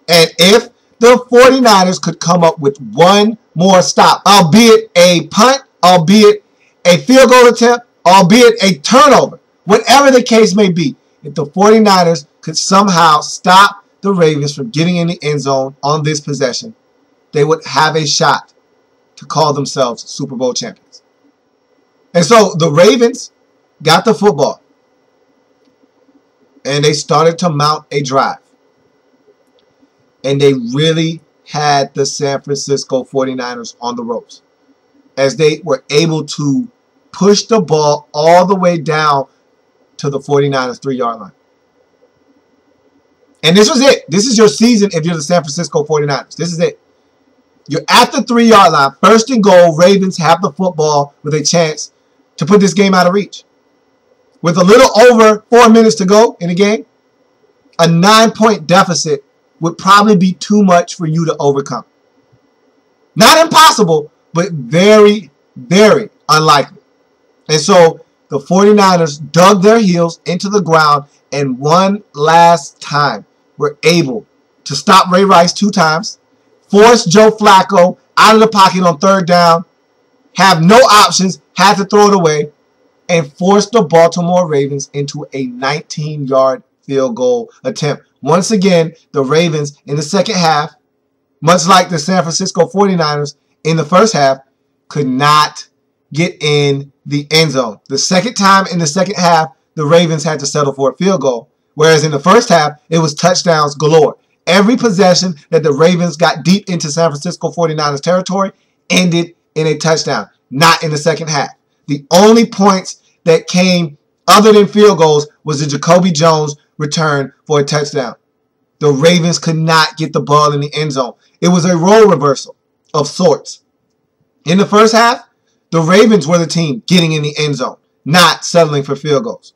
And if the 49ers could come up with one more stop, albeit a punt, albeit a field goal attempt, albeit a turnover, whatever the case may be, if the 49ers could somehow stop the Ravens from getting in the end zone on this possession, they would have a shot to call themselves Super Bowl champions. And so the Ravens got the football, and they started to mount a drive. And they really had the San Francisco 49ers on the ropes, as they were able to push the ball all the way down to the 49ers 3-yard line. And this was it. This is your season if you're the San Francisco 49ers. This is it. You're at the 3-yard line. 1st and goal. Ravens have the football with a chance to put this game out of reach. With a little over 4 minutes to go in the game, a 9-point deficit would probably be too much for you to overcome. Not impossible, but very, very unlikely. And so the 49ers dug their heels into the ground and one last time were able to stop Ray Rice 2 times, force Joe Flacco out of the pocket on third down, have no options, had to throw it away, and forced the Baltimore Ravens into a 19-yard field goal attempt. Once again, the Ravens in the second half, much like the San Francisco 49ers in the first half, could not get in the end zone. The second time in the second half, the Ravens had to settle for a field goal, whereas in the first half, it was touchdowns galore. Every possession that the Ravens got deep into San Francisco 49ers territory ended in a touchdown, not in the second half. The only points that came other than field goals was the Jacoby Jones return for a touchdown. The Ravens could not get the ball in the end zone. It was a role reversal of sorts. In the first half, the Ravens were the team getting in the end zone, not settling for field goals.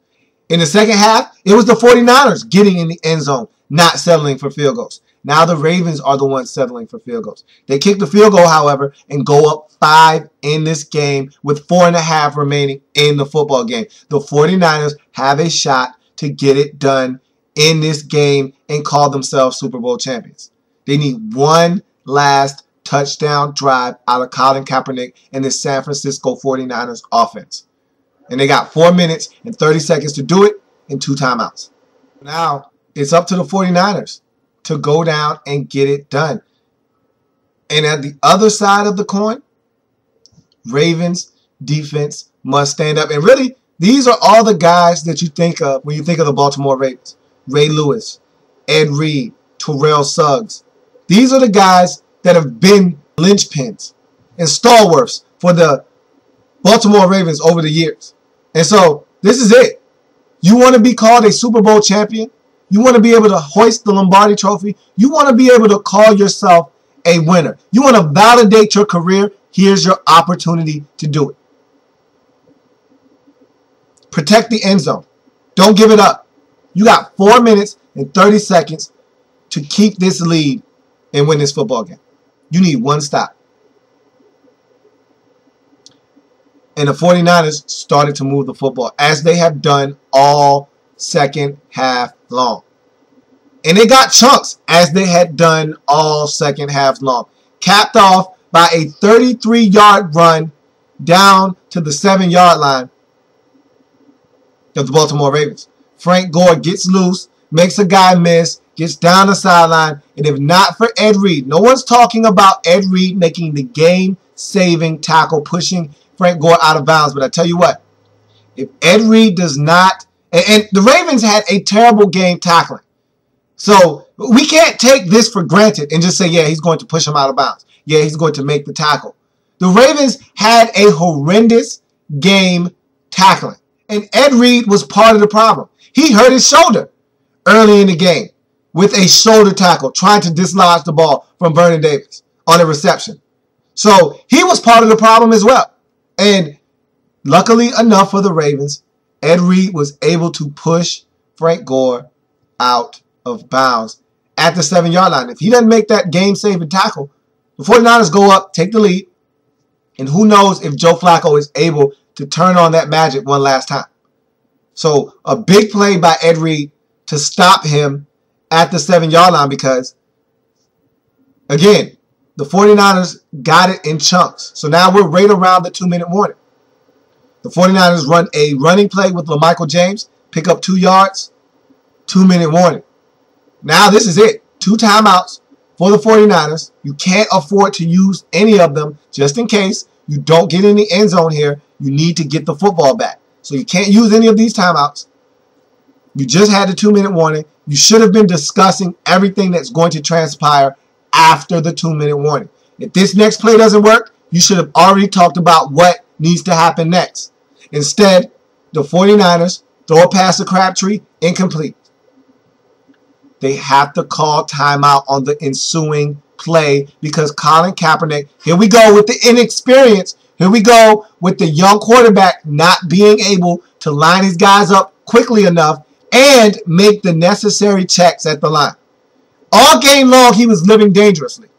In the second half, it was the 49ers getting in the end zone, not settling for field goals. Now the Ravens are the ones settling for field goals. They kick the field goal, however, and go up 5 in this game with 4.5 remaining in the football game. The 49ers have a shot to get it done in this game and call themselves Super Bowl champions. They need one last touchdown drive out of Colin Kaepernick and the San Francisco 49ers offense. And they got 4 minutes and 30 seconds to do it in 2 timeouts. Now, it's up to the 49ers to go down and get it done. And at the other side of the coin, Ravens defense must stand up. And really, these are all the guys that you think of when you think of the Baltimore Ravens. Ray Lewis, Ed Reed, Terrell Suggs. These are the guys that have been linchpins and stalwarts for the Baltimore Ravens over the years. And so, this is it. You want to be called a Super Bowl champion? You want to be able to hoist the Lombardi Trophy? You want to be able to call yourself a winner? You want to validate your career? Here's your opportunity to do it. Protect the end zone. Don't give it up. You got 4 minutes and 30 seconds to keep this lead and win this football game. You need one stop. And the 49ers started to move the football, as they have done all second half long. And they got chunks, as they had done all second half long. Capped off by a 33-yard run down to the 7-yard line of the Baltimore Ravens. Frank Gore gets loose, makes a guy miss, gets down the sideline, and if not for Ed Reed, no one's talking about Ed Reed making the game-saving tackle, pushing Frank Gore out of bounds. But I tell you what, if Ed Reed does not, and the Ravens had a terrible game tackling. So we can't take this for granted and just say, yeah, he's going to push him out of bounds. Yeah, he's going to make the tackle. The Ravens had a horrendous game tackling. And Ed Reed was part of the problem. He hurt his shoulder early in the game with a shoulder tackle, trying to dislodge the ball from Vernon Davis on a reception. So he was part of the problem as well. And luckily enough for the Ravens, Ed Reed was able to push Frank Gore out of bounds at the 7-yard line. If he doesn't make that game-saving tackle, the 49ers go up, take the lead, and who knows if Joe Flacco is able to turn on that magic one last time. So a big play by Ed Reed to stop him at the 7-yard line because, again, the 49ers got it in chunks. So now we're right around the 2-minute warning. The 49ers run a running play with LaMichael James, pick up 2 yards, 2-minute warning. Now this is it. 2 timeouts for the 49ers. You can't afford to use any of them just in case you don't get in the end zone here. You need to get the football back. So you can't use any of these timeouts. You just had the 2-minute warning. You should have been discussing everything that's going to transpire after the 2-minute warning. If this next play doesn't work, you should have already talked about what needs to happen next. Instead, the 49ers throw a pass to Crabtree, incomplete. They have to call timeout on the ensuing play because Colin Kaepernick, here we go with the inexperience. Here we go with the young quarterback not being able to line his guys up quickly enough and make the necessary checks at the line. All game long, he was living dangerously,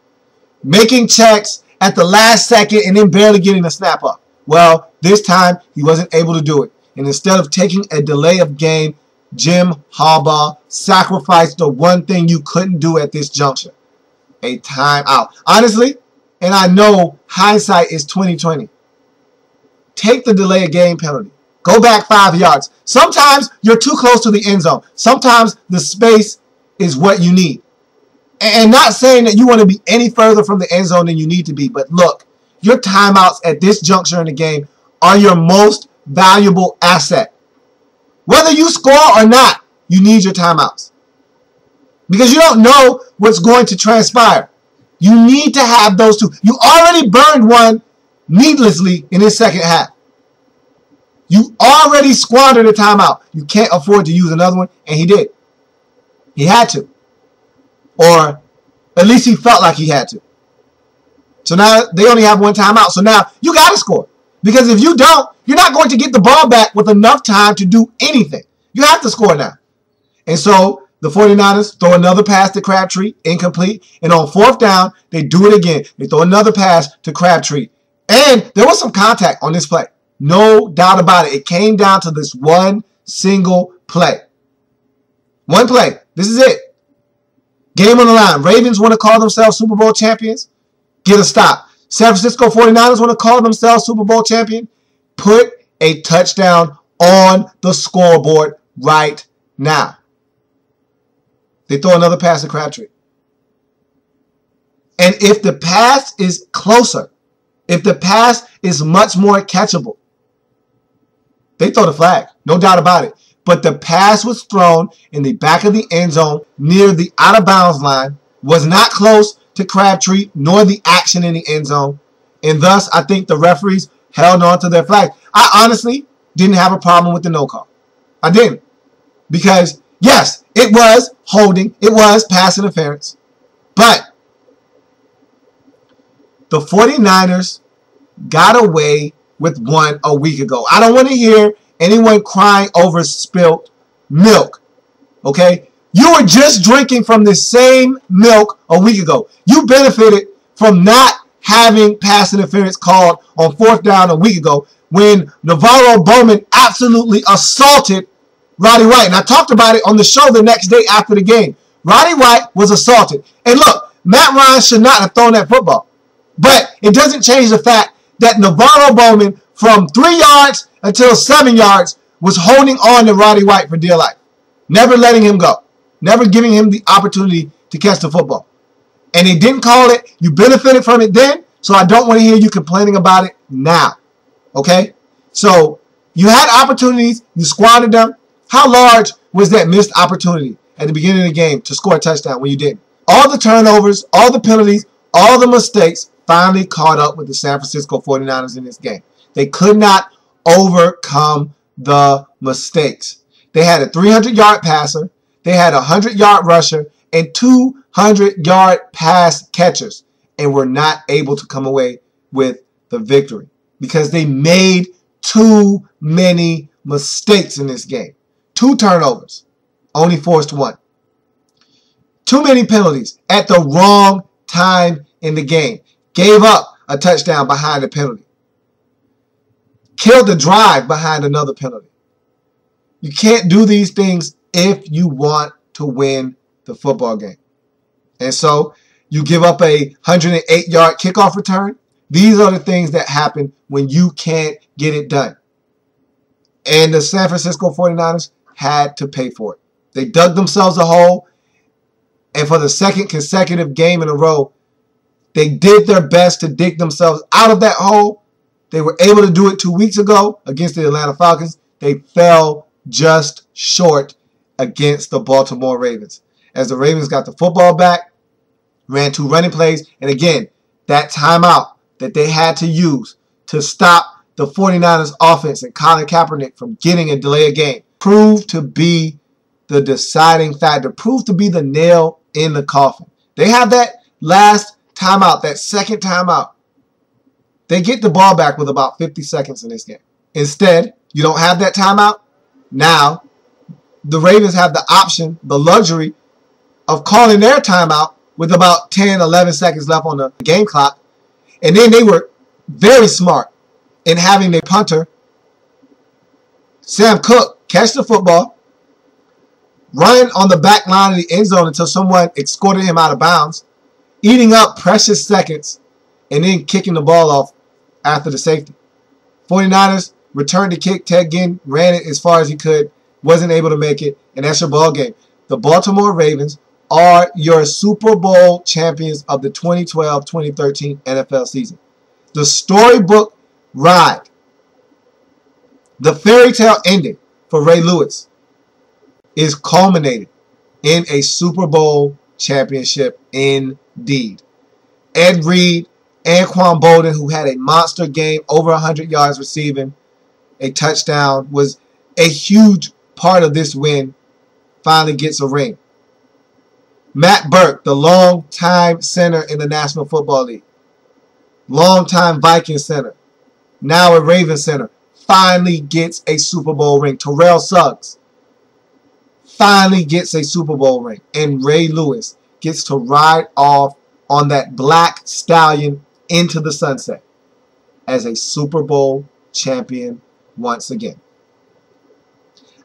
making checks at the last second and then barely getting a snap up. Well, this time, he wasn't able to do it. And instead of taking a delay of game, Jim Harbaugh sacrificed the one thing you couldn't do at this juncture, a timeout. Honestly, and I know hindsight is 20/20. Take the delay of game penalty. Go back 5 yards. Sometimes you're too close to the end zone. Sometimes the space is what you need. And not saying that you want to be any further from the end zone than you need to be, but look, your timeouts at this juncture in the game are your most valuable asset. Whether you score or not, you need your timeouts. Because you don't know what's going to transpire. You need to have those two. You already burned one needlessly in this second half. You already squandered a timeout. You can't afford to use another one, and he did. He had to. Or at least he felt like he had to. So now they only have one timeout. So now you got to score. Because if you don't, you're not going to get the ball back with enough time to do anything. You have to score now. And so the 49ers throw another pass to Crabtree, incomplete. And on 4th down, they do it again. They throw another pass to Crabtree. And there was some contact on this play. No doubt about it. It came down to this one single play. One play. This is it. Game on the line. Ravens want to call themselves Super Bowl champions. Get a stop. San Francisco 49ers want to call themselves Super Bowl champion. Put a touchdown on the scoreboard right now. They throw another pass to Crabtree. And if the pass is closer, if the pass is much more catchable, they throw the flag. No doubt about it. But the pass was thrown in the back of the end zone near the out-of-bounds line, was not close to Crabtree nor the action in the end zone. And thus, I think the referees held on to their flag. I honestly didn't have a problem with the no call. I didn't. Because, yes, it was holding. It was pass interference. But the 49ers got away with one a week ago. I don't want to hear anyone crying over spilt milk. Okay? You were just drinking from the same milk a week ago. You benefited from not having pass interference called on 4th down a week ago when Navarro Bowman absolutely assaulted Roddy White. And I talked about it on the show the next day after the game. Roddy White was assaulted. And look, Matt Ryan should not have thrown that football. But it doesn't change the fact that Navarro Bowman, from 3 yards until 7 yards, was holding on to Roddy White for dear life. Never letting him go. Never giving him the opportunity to catch the football. And they didn't call it. You benefited from it then, so I don't want to hear you complaining about it now. Okay? So you had opportunities. You squandered them. How large was that missed opportunity at the beginning of the game to score a touchdown when you didn't? All the turnovers, all the penalties, all the mistakes finally caught up with the San Francisco 49ers in this game. They could not overcome the mistakes. They had a 300-yard passer. They had a 100-yard rusher and 200-yard pass catchers and were not able to come away with the victory because they made too many mistakes in this game. 2 turnovers, only forced 1. Too many penalties at the wrong time in the game. Gave up a touchdown behind a penalty. Killed the drive behind another penalty. You can't do these things if you want to win the football game. And so you give up a 108-yard kickoff return. These are the things that happen when you can't get it done. And the San Francisco 49ers had to pay for it. They dug themselves a hole. And for the second consecutive game in a row, they did their best to dig themselves out of that hole. They were able to do it 2 weeks ago against the Atlanta Falcons. They fell just short against the Baltimore Ravens. As the Ravens got the football back, ran 2 running plays, and again, that timeout that they had to use to stop the 49ers offense and Colin Kaepernick from getting a delay of game proved to be the deciding factor, proved to be the nail in the coffin. They have that last timeout, that second timeout. They get the ball back with about 50 seconds in this game. Instead, you don't have that timeout. Now, the Ravens have the option, the luxury of calling their timeout with about 10, 11 seconds left on the game clock. And then they were very smart in having their punter, Sam Cook, catch the football, run on the back line of the end zone until someone escorted him out of bounds, eating up precious seconds, and then kicking the ball off after the safety. 49ers returned the kick. Ted Ginn ran it as far as he could, wasn't able to make it, and that's your ball game. The Baltimore Ravens are your Super Bowl champions of the 2012-2013 NFL season. The storybook ride, the fairy tale ending for Ray Lewis is culminated in a Super Bowl championship indeed. Ed Reed, Anquan Bolden, who had a monster game, over 100 yards receiving, a touchdown, was a huge part of this win, finally gets a ring. Matt Burke, the long-time center in the National Football League, long-time Viking center, now a Ravens center, finally gets a Super Bowl ring. Terrell Suggs finally gets a Super Bowl ring. And Ray Lewis gets to ride off on that black stallion into the sunset as a Super Bowl champion once again.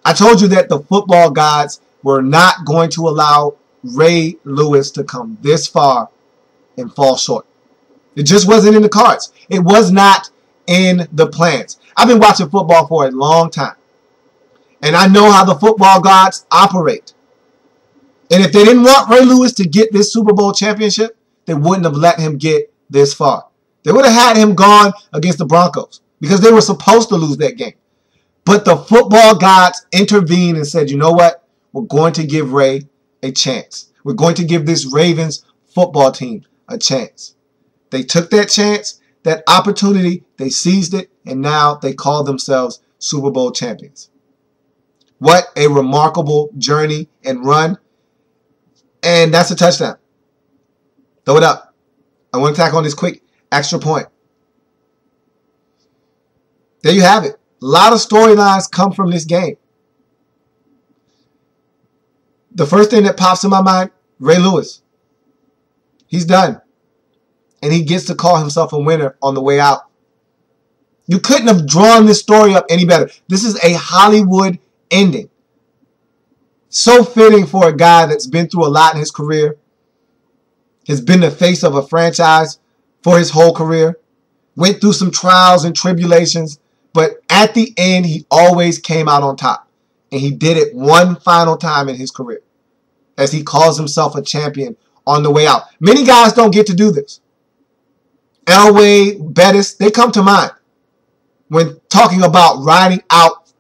I told you that the football gods were not going to allow Ray Lewis to come this far and fall short. It just wasn't in the cards. It was not in the plans. I've been watching football for a long time, and I know how the football gods operate. And if they didn't want Ray Lewis to get this Super Bowl championship, they wouldn't have let him get this far. They would have had him gone against the Broncos because they were supposed to lose that game. But the football gods intervened and said, you know what? We're going to give Ray a chance. We're going to give this Ravens football team a chance. They took that chance, that opportunity, they seized it, and now they call themselves Super Bowl champions. What a remarkable journey and run. And that's a touchdown. Throw it up. I want to tack on this quick extra point. There you have it. A lot of storylines come from this game. The first thing that pops in my mind, Ray Lewis. He's done. And he gets to call himself a winner on the way out. You couldn't have drawn this story up any better. This is a Hollywood ending. So fitting for a guy that's been through a lot in his career. Has been the face of a franchise for his whole career. Went through some trials and tribulations. But at the end, he always came out on top. And he did it one final time in his career, as he calls himself a champion on the way out. Many guys don't get to do this. Elway, Bettis, they come to mind when talking about riding out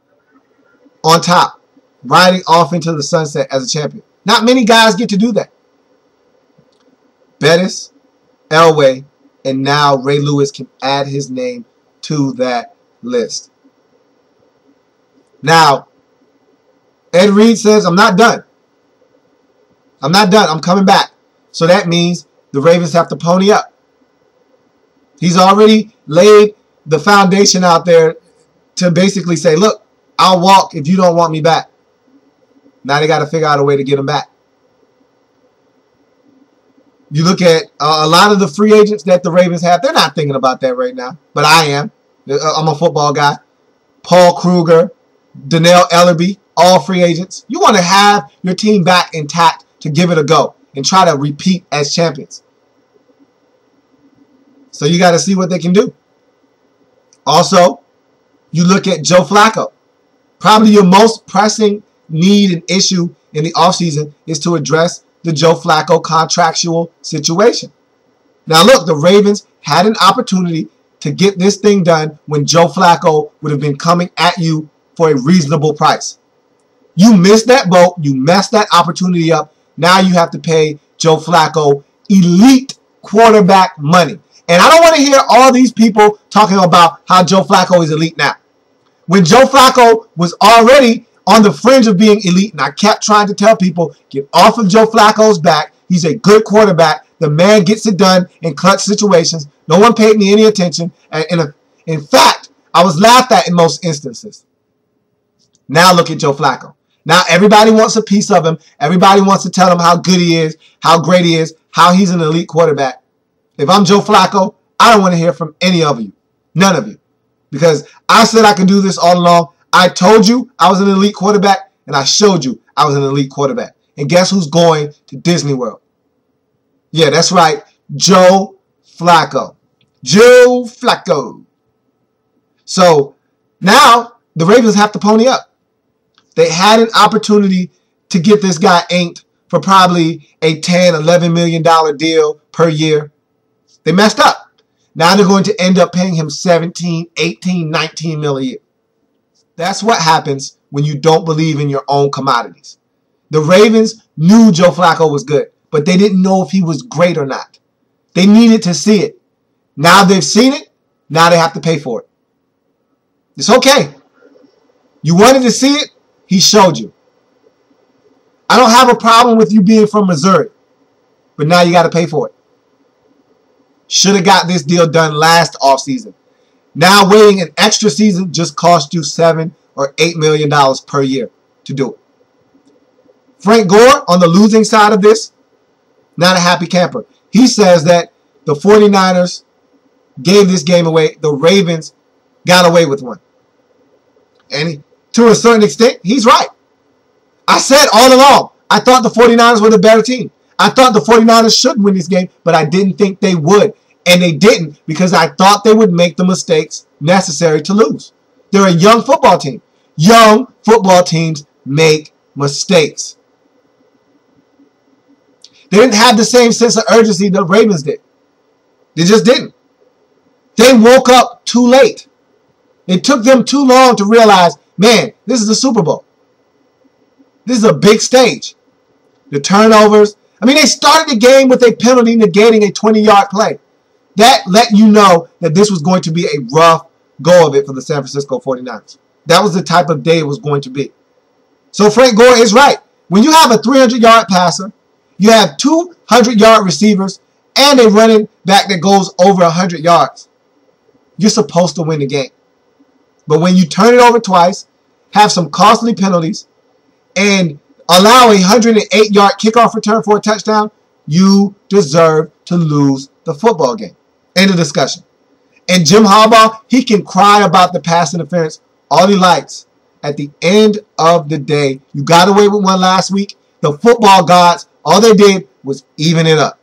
on top, riding off into the sunset as a champion. Not many guys get to do that. Bettis, Elway, and now Ray Lewis can add his name to that list. Now, Ed Reed says, I'm not done. I'm not done. I'm coming back. So that means the Ravens have to pony up. He's already laid the foundation out there to basically say, look, I'll walk if you don't want me back. Now they got to figure out a way to get him back. You look at a lot of the free agents that the Ravens have, they're not thinking about that right now. But I am. I'm a football guy. Paul Kruger, Donnell L.A.B, all free agents. You want to have your team back intact to give it a go and try to repeat as champions. So you got to see what they can do. Also, you look at Joe Flacco. Probably your most pressing need and issue in the offseason is to address the Joe Flacco contractual situation. Now look, the Ravens had an opportunity to get this thing done when Joe Flacco would have been coming at you for a reasonable price. You missed that boat. You messed that opportunity up. Now you have to pay Joe Flacco elite quarterback money. And I don't want to hear all these people talking about how Joe Flacco is elite now. When Joe Flacco was already on the fringe of being elite, and I kept trying to tell people, get off of Joe Flacco's back. He's a good quarterback. The man gets it done in clutch situations. No one paid me any attention. And in fact, I was laughed at in most instances. Now look at Joe Flacco. Now everybody wants a piece of him. Everybody wants to tell him how good he is, how great he is, how he's an elite quarterback. If I'm Joe Flacco, I don't want to hear from any of you. None of you. Because I said I could do this all along. I told you I was an elite quarterback, and I showed you I was an elite quarterback. And guess who's going to Disney World? Yeah, that's right. Joe Flacco. Joe Flacco. So now the Ravens have to pony up. They had an opportunity to get this guy inked for probably a $10, $11 million deal per year. They messed up. Now they're going to end up paying him $17, $18, $19 million a year. That's what happens when you don't believe in your own commodities. The Ravens knew Joe Flacco was good, but they didn't know if he was great or not. They needed to see it. Now they've seen it. Now they have to pay for it. It's okay. You wanted to see it. He showed you. I don't have a problem with you being from Missouri, but now you got to pay for it. Should have got this deal done last offseason. Now waiting an extra season just cost you $7 or $8 million per year to do it. Frank Gore, on the losing side of this, not a happy camper. He says that the 49ers gave this game away. The Ravens got away with one. And to a certain extent, he's right. I said all along, I thought the 49ers were the better team. I thought the 49ers should win this game, but I didn't think they would. And they didn't because I thought they would make the mistakes necessary to lose. They're a young football team. Young football teams make mistakes. They didn't have the same sense of urgency the Ravens did. They just didn't. They woke up too late. It took them too long to realize, man, this is the Super Bowl. This is a big stage. The turnovers. I mean, they started the game with a penalty negating a 20-yard play. That let you know that this was going to be a rough go of it for the San Francisco 49ers. That was the type of day it was going to be. So Frank Gore is right. When you have a 300-yard passer, you have 200-yard receivers, and a running back that goes over 100 yards, you're supposed to win the game. But when you turn it over twice, have some costly penalties, and allow a 108-yard kickoff return for a touchdown, you deserve to lose the football game. End of discussion. And Jim Harbaugh, he can cry about the pass interference all he likes. At the end of the day, you got away with one last week. The football gods, all they did was even it up.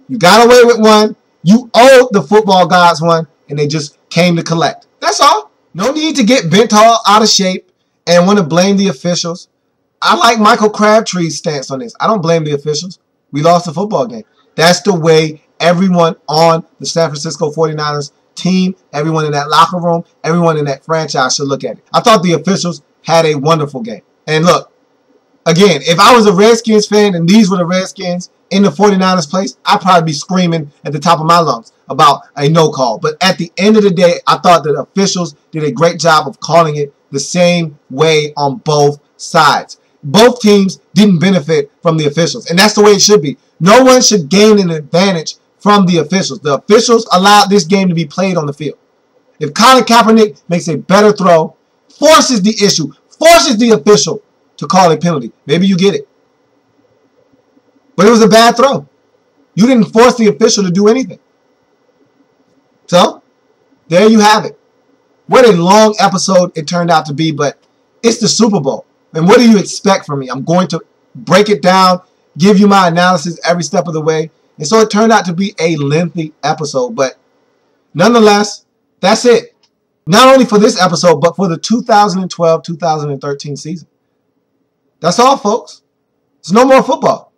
You got away with one. You owed the football gods one, and they just came to collect. That's all. No need to get bent all out of shape and want to blame the officials. I like Michael Crabtree's stance on this. I don't blame the officials. We lost the football game. That's the way everyone on the San Francisco 49ers team, everyone in that locker room, everyone in that franchise should look at it. I thought the officials had a wonderful game. And look, again, if I was a Redskins fan and these were the Redskins in the 49ers place, I'd probably be screaming at the top of my lungs about a no call. But at the end of the day, I thought that the officials did a great job of calling it the same way on both sides. Both teams didn't benefit from the officials, and that's the way it should be. No one should gain an advantage from the officials. The officials allowed this game to be played on the field. If Colin Kaepernick makes a better throw, forces the issue, forces the official to call a penalty, maybe you get it. But it was a bad throw. You didn't force the official to do anything. So, there you have it. What a long episode it turned out to be, but it's the Super Bowl. And what do you expect from me? I'm going to break it down, give you my analysis every step of the way. And so it turned out to be a lengthy episode, but nonetheless, that's it. Not only for this episode, but for the 2012-2013 season. That's all, folks. There's no more football.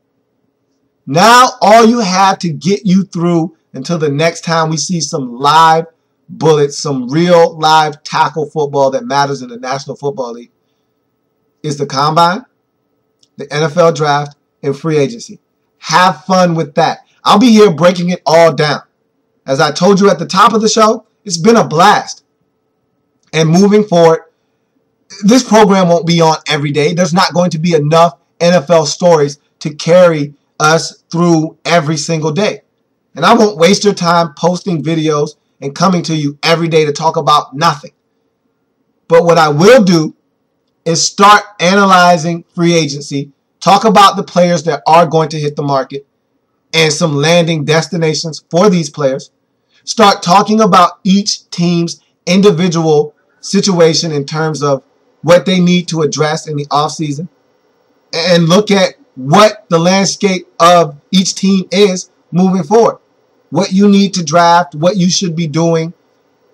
Now all you have to get you through until the next time we see some live bullets, some real live tackle football that matters in the National Football League, is the Combine, the NFL Draft, and free agency. Have fun with that. I'll be here breaking it all down. As I told you at the top of the show, it's been a blast. And moving forward, this program won't be on every day. There's not going to be enough NFL stories to carry us through every single day. And I won't waste your time posting videos and coming to you every day to talk about nothing. But what I will do is start analyzing free agency, talk about the players that are going to hit the market and some landing destinations for these players, start talking about each team's individual situation in terms of what they need to address in the offseason, and look at what the landscape of each team is moving forward. what you need to draft, what you should be doing.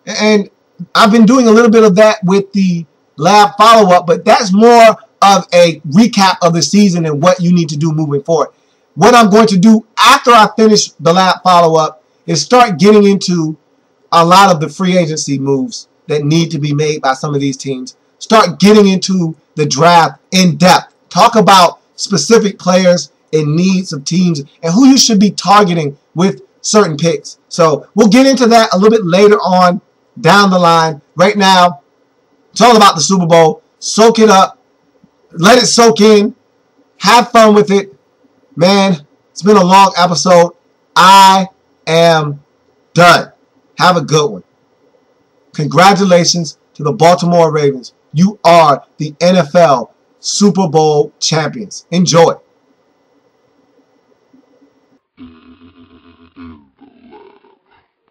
And I've been doing a little bit of that with the lab follow-up, but that's more of a recap of the season and what you need to do moving forward. What I'm going to do after I finish the lab follow-up is start getting into a lot of the free agency moves that need to be made by some of these teams. Start getting into the draft in depth. Talk about specific players and needs of teams and who you should be targeting with certain picks. So we'll get into that a little bit later on down the line. Right now, it's all about the Super Bowl. Soak it up. Let it soak in. Have fun with it. Man, it's been a long episode. I am done. Have a good one. Congratulations to the Baltimore Ravens. You are the NFL Super Bowl champions. Enjoy.